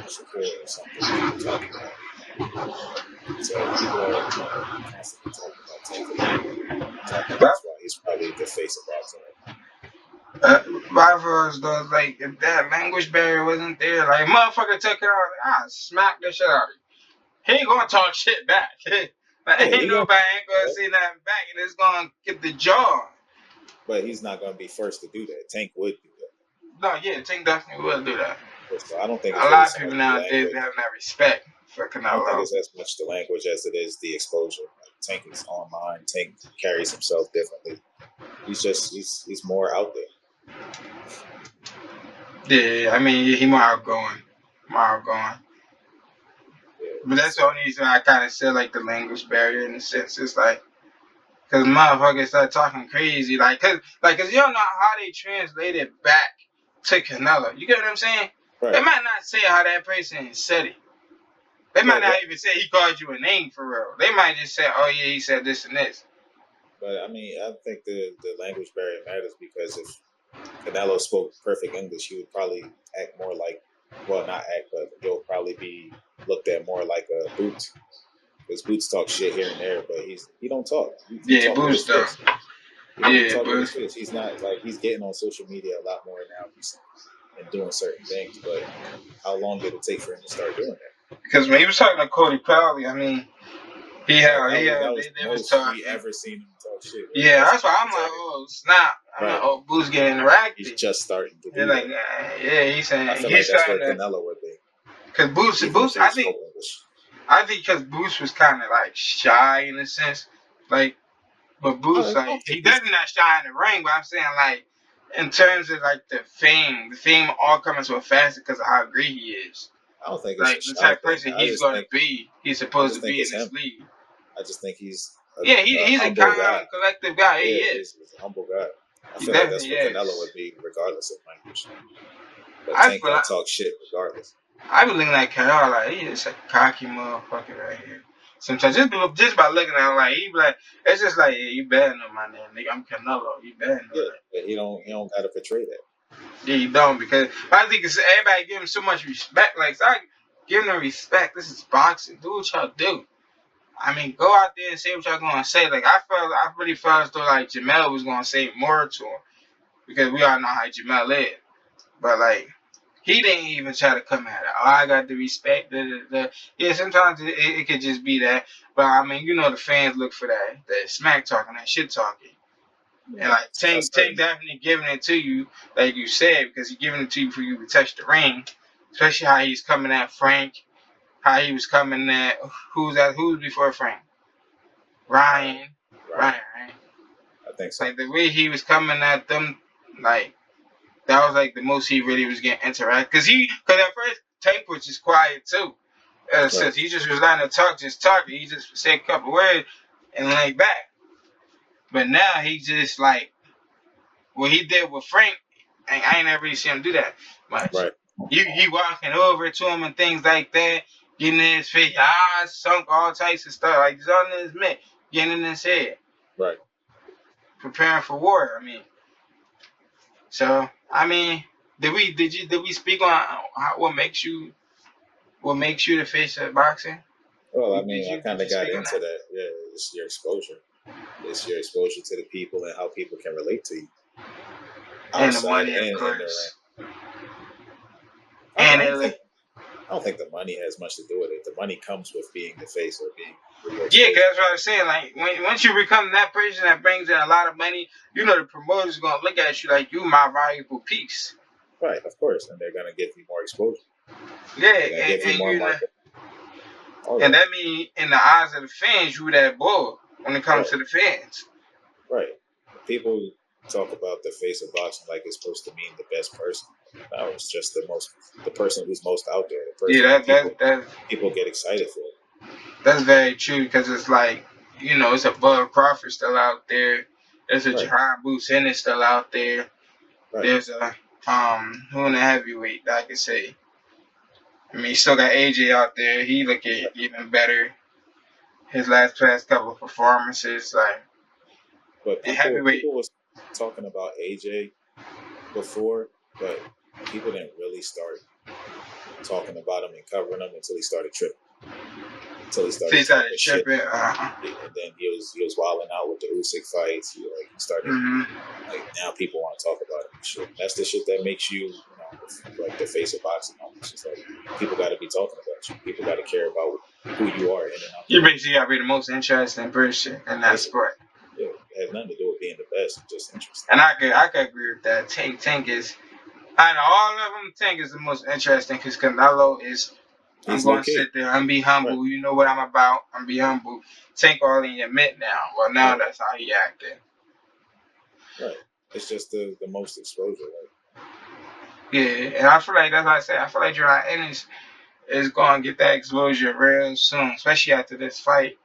Shakur or something. People talk about it. So people are, constantly talking about Tank, and I think But that's why he's probably the face of boxing right now. but for us though, like if that language barrier wasn't there, like motherfucker took it out, like, smack the shit out of you. He ain't gonna talk shit back. Like, Yeah, ain't nobody ain't gonna say nothing back, and it's gonna get the jaw. but he's not going to be first to do that. Tank would do that. No, yeah, Tank definitely will do that. So I don't think it's A really lot of so people much the nowadays they language. have that respect for I don't think Canelo. it's as much the language as it is the exposure. Like Tank is online. Tank carries himself differently. He's more out there. Yeah, I mean he more outgoing, more outgoing. Yeah, But that's the so only reason I kind of said like the language barrier in a sense. It's like because motherfuckers start talking crazy, cause you don't know how they translate it back to Canelo. You get what I'm saying? They right. might not say how that person said it. They might But not even say he called you a name for real. They might just say, "Oh yeah, he said this and this." I mean, I think the language barrier matters because if Canelo spoke perfect English, he would probably act more like, well, not act, but he'll probably be looked at more like a Boots. Because Boots talks shit here and there, but he don't talk. He Yeah, talk with his boost though. fist. He Yeah, talk with his boost. fist. He's not like he's getting on social media a lot more now recently and doing certain things. But how long did it take for him to start doing that? Because when he was talking to Cody Crowley, I mean, Right. That was the they was most we talking. ever seen him talk shit. Where he Yeah, hasn't that's why been I'm like, talking. oh snap! I'm like, Right. oh, Boost getting He's interactive. just starting to They're do like, that. yeah, he's saying I feel like he's that's where starting to. Canelo would be, Cause even if Boost, they spoke English. I think, cause Boost was kind of like shy in a sense, like, but Boost, I like, don't think he he's. definitely not shy in the ring. But I'm saying, like, in terms of like the fame all coming so fast because of how great he is. I don't think it's a Like the shy type of thing. person he's gonna be, he's I supposed to just think be in it's this him. league. I just think he's Yeah, a he's a humble guy. calm, collective guy. He Yeah, is. he's a humble guy. I He feel like that's definitely what Canelo is. would be, regardless of language. But I Tank feel gonna like talk shit regardless. I be looking at Canelo like he is a cocky motherfucker right here. Sometimes just by looking at him, like he be like, it's just like, yeah, you better know my name, nigga. I'm Canelo. You better know Yeah, that. but he don't gotta portray that. Yeah, you don't because I think it's everybody give him so much respect. Like, start giving them respect. This is boxing. Do what y'all do. I mean, go out there and say what y'all gonna say. Like, I really felt as though like Jamel was gonna say more to him because we all know how Jamel is. But like, he didn't even try to come at it. Oh, I got the respect. Yeah, sometimes it could just be that. But I mean, the fans look for that smack talking, that shit talking. And like That's Tank certain. definitely giving it to you, like you said, because he's giving it to you for you to touch the ring. Especially how he's coming at Frank, how he was coming at who's before Frank? Ryan. Right. Ryan, right? I think so. Like the way he was coming at them, like that was like the most he really was getting interact. Cause at first Tank was just quiet too. Right. Since he just was letting to talk, just talking. He just said a couple words and lay back. But now he just like what he did with Frank. I ain't never really seen him do that much. Right. He walking over to him and things like that, getting in his face, sunk all types of stuff. Like he's on his mitt, getting in his head. Right. Preparing for war. I mean, so I mean, did we speak on what makes you the face of boxing? Well, I mean, I Did kind you of got speak on into that? that. Yeah, it's your exposure. It's your exposure to the people and how people can relate to you And the outside money, of and in the course. ring. And I don't think the money has much to do with it. The money comes with being the face or being with your yeah, cause exposure. that's what I was saying. Like once you become that person that brings in a lot of money, the promoter's gonna look at you like you my valuable piece. Right, of course, and they're gonna give you more exposure. Yeah, They're gonna give you and more market. All and that. that mean in the eyes of the fans, you that bull when it comes Right, to the fans. right. People talk about the face of boxing like it's supposed to mean the best person. No, it's just the person who's most out there, the person Yeah, who that people get excited for. that's very true because it's like it's a Bud Crawford still out there. There's a Right, Jahan Bruce Ennis still out there. right. There's a who in the heavyweight that I could say. I mean, you still got AJ out there. He looking even better. His past couple of performances, like But in people heavyweight. was talking about AJ before, but people didn't really start talking about him and covering him until he started tripping. Until he started He started talking shit, tripping. and then he was wilding out with the Usyk fights. He started like now people want to talk about him and shit. That's the shit that makes you, like the face of boxing. It's just like people got to be talking about you. People got to care about who you are in and out the You ring. basically got to be the most interesting person in that Basically, sport. yeah, it has nothing to do with being the best. It's just interesting. And I could agree with that. Tank is out of all of them. Tank is the most interesting because Canelo is. I'm He's low going to key, sit there and be right? humble. You know what I'm about. I'm be humble. Tank all in your mitt now. Well, now Right, that's how he acting. right. It's just the most exposure. Like, Yeah, and I feel like that's what I said. I feel like Jerron Ennis is going to get that exposure real soon, especially after this fight.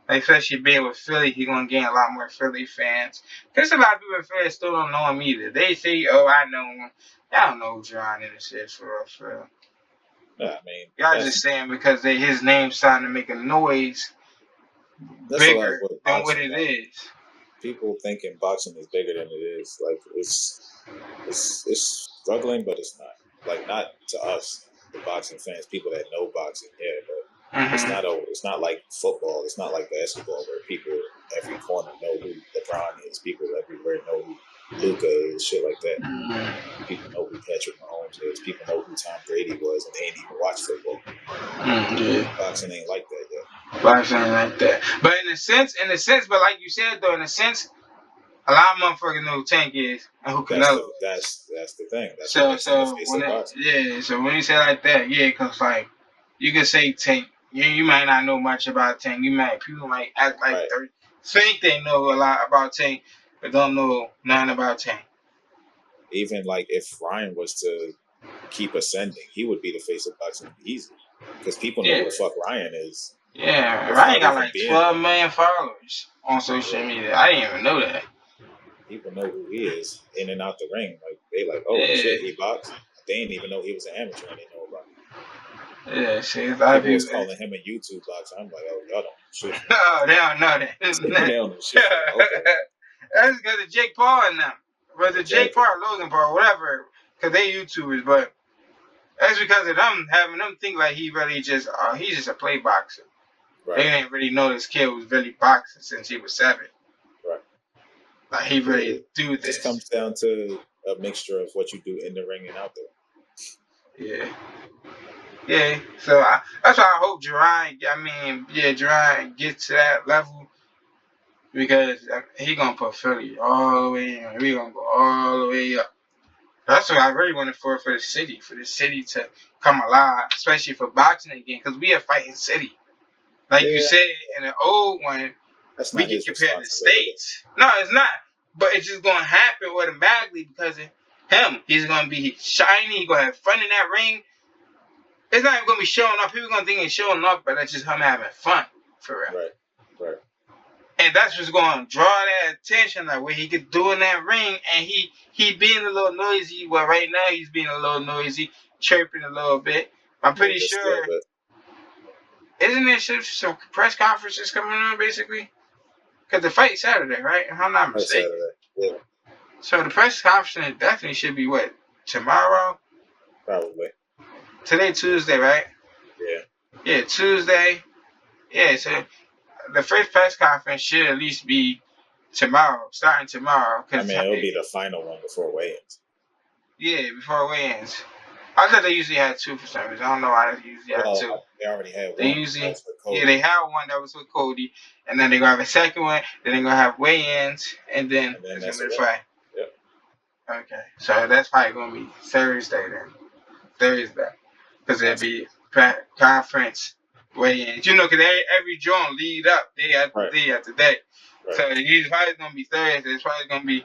Like, especially being with Philly, he's going to gain a lot more Philly fans. There's a lot of people in Philly still don't know him either. They say, oh, I know him. I don't know who Jerron Ennis is for real, for real. yeah, I mean, Y'all just saying because his name's starting to make a noise that's a lot of bigger what than what boxing. it Like, is. people thinking boxing is bigger than it is. Like it's struggling, but it's not. Like not to us, the boxing fans, people that know boxing, yeah, but it's not like football. It's not like basketball where people every corner know who LeBron is. People everywhere know who Luca is. Shit like that. People know who Patrick Mahomes is. People know who Tom Brady was, and they ain't even watch football. Yeah. Boxing ain't like that yet. Boxing ain't like that. But in a sense, but like you said though, in a sense, a lot of motherfuckers know who Tank is and who Canelo is. That's the thing. That's what makes him the face of boxing. So when you say like that, yeah, cause like you can say Tank, you might not know much about Tank. People might act like Right. they think they know a lot about Tank, but don't know nothing about Tank. Even like if Ryan was to keep ascending, he would be the face of boxing easy because people know who the fuck Ryan is Yeah, Ryan without got even like being 12 there. million followers on social Yeah, media. I didn't even know that. people know who he is in and out the ring. Like they like, oh Yeah, shit, he boxed. They didn't even know he was an amateur, and they know about him. yeah. See, a lot of People was people. calling him a YouTube boxer. I'm like, oh, y'all don't know shit. Oh, they don't know They that. don't know shit. Okay, That's because of Jake Paul and them. Whether Jake exactly. Paul or Logan Paul, whatever, because they YouTubers, but that's because of them having them think like he really just, he's just a play boxer. Right, They didn't really know this kid was really boxing since he was 7. right. Like, he really It do just this. comes down to a mixture of what you do in the ring and out there. Yeah. Yeah. So, that's why I hope Jerron gets to that level. Because he gonna put Philly all the way in. We gonna go all the way up. That's what I really wanted for the city to come alive, especially for boxing again, because we a fighting city. Like you Yeah, said, in the old one, that's we not can his compare the responsibility. states. No, it's not. But it's just gonna happen automatically because of him. He's gonna be shiny. He's gonna have fun in that ring. It's not even gonna be showing up. People gonna think he's showing up, but that's just him having fun for real. Right, right. And that's what's going to draw that attention, like what he could do in that ring. And he being a little noisy. Well, right now he's being a little noisy, chirping a little bit. I'm pretty just a little sure. bit. Isn't there some press conferences coming on, basically? Because the fight's Saturday, right? If I'm not mistaken. Saturday. Yeah. So the press conference definitely should be what? Tomorrow? Probably. Today, Tuesday, right? Yeah. Yeah, Tuesday. Yeah, so the first press conference should at least be tomorrow, starting tomorrow. I mean, it'll be the final one before weigh-ins. Yeah, before weigh-ins. I thought they usually had two for some reason. I don't know why they usually had two. They already had one. They usually, they had one that was with Cody, and then they're gonna have a second one. Then they're gonna have weigh-ins, and then that's the fight. Yep. Okay, so that's probably gonna be Thursday then. Thursday, because it'll be conference weigh-ins. You know, because every joint lead up day after day after day. Right. So it's probably gonna be Thursday. It's probably gonna be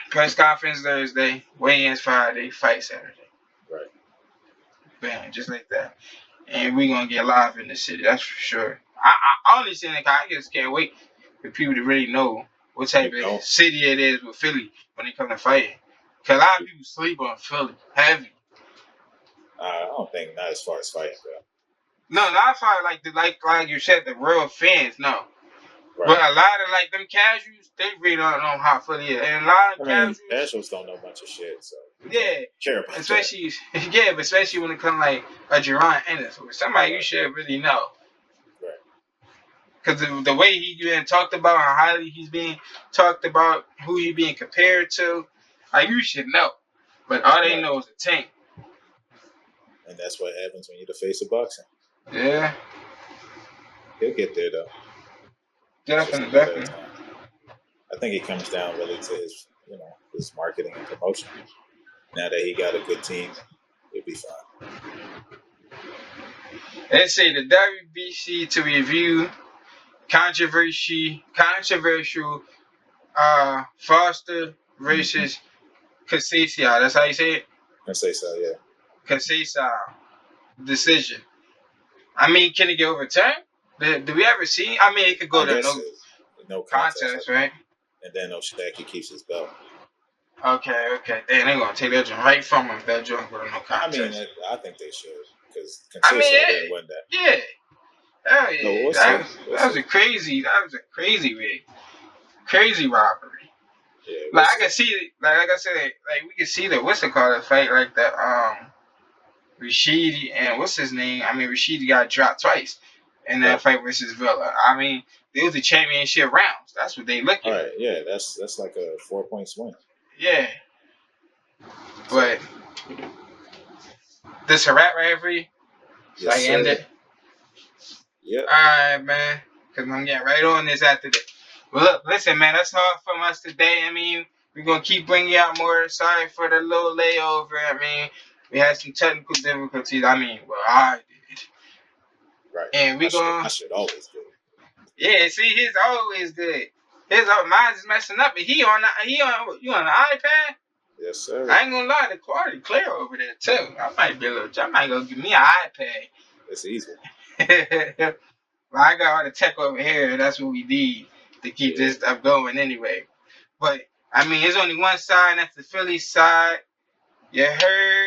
press conference Thursday, weigh-ins Friday, fight Saturday. Right. Bam, just like that. And we're going to get live in the city, that's for sure. I only saying that I just can't wait for people to really know what type of city it is with Philly when they come to fighting. Because a lot of people sleep on Philly, heavy. I don't think, not as far as fighting, though. No, not as far like you said, the real fans, no. Right. But a lot of like them casuals, they really don't know how Philly is, and a lot of casuals don't know much of shit. So care about especially that. But especially when it comes like a Jerron Ennis or somebody you should really know. Right. Because the way he's being talked about, how highly he's being talked about, who he's being compared to, like you should know. But all they know is the tank. And that's what happens when you're the face of boxing. Yeah. He'll get there though. Definitely. I think it comes down really to his marketing and promotion. Now that he got a good team, it'll be fine. They say the WBC to review controversial Foster versus Conceição. That's how you say it? Conceição, yeah. Conceição decision. I mean, can it get overturned? Do we ever see? I mean, it could go to no contest, right? And then Shasnooze keeps his belt. Okay. Then they're gonna take that joint right from him. That joint with no contest. I mean, I think they should because Conceição didn't win that. Yeah. Oh yeah. That was a crazy rig. Crazy robbery. Yeah, like I can see, like I said, like we can see the what's it called, the fight like that. Rashidi and what's his name? I mean, Rashidi got dropped twice in that fight versus Villa. I mean, it was the championship rounds. That's what they look at. All right, yeah, that's like a 4-point swing. Yeah, but this a wrap right for you? Yes, I end it. Yeah. All right, man. Cause I'm getting right on this after this. Well, look, listen, man. That's all from us today. I mean, we're gonna keep bringing out more. Sorry for the little layover. I mean, we had some technical difficulties. I mean, well, I did. Right. And I should always do it. Yeah, see, his always good. Mine's is messing up, but you on the iPad? Yes, sir. I ain't gonna lie, the quality clear over there too. I might go give me an iPad. It's easy. Well, I got all the tech over here. That's what we need to keep this stuff going anyway. But I mean, there's only one side. That's the Philly side. You heard?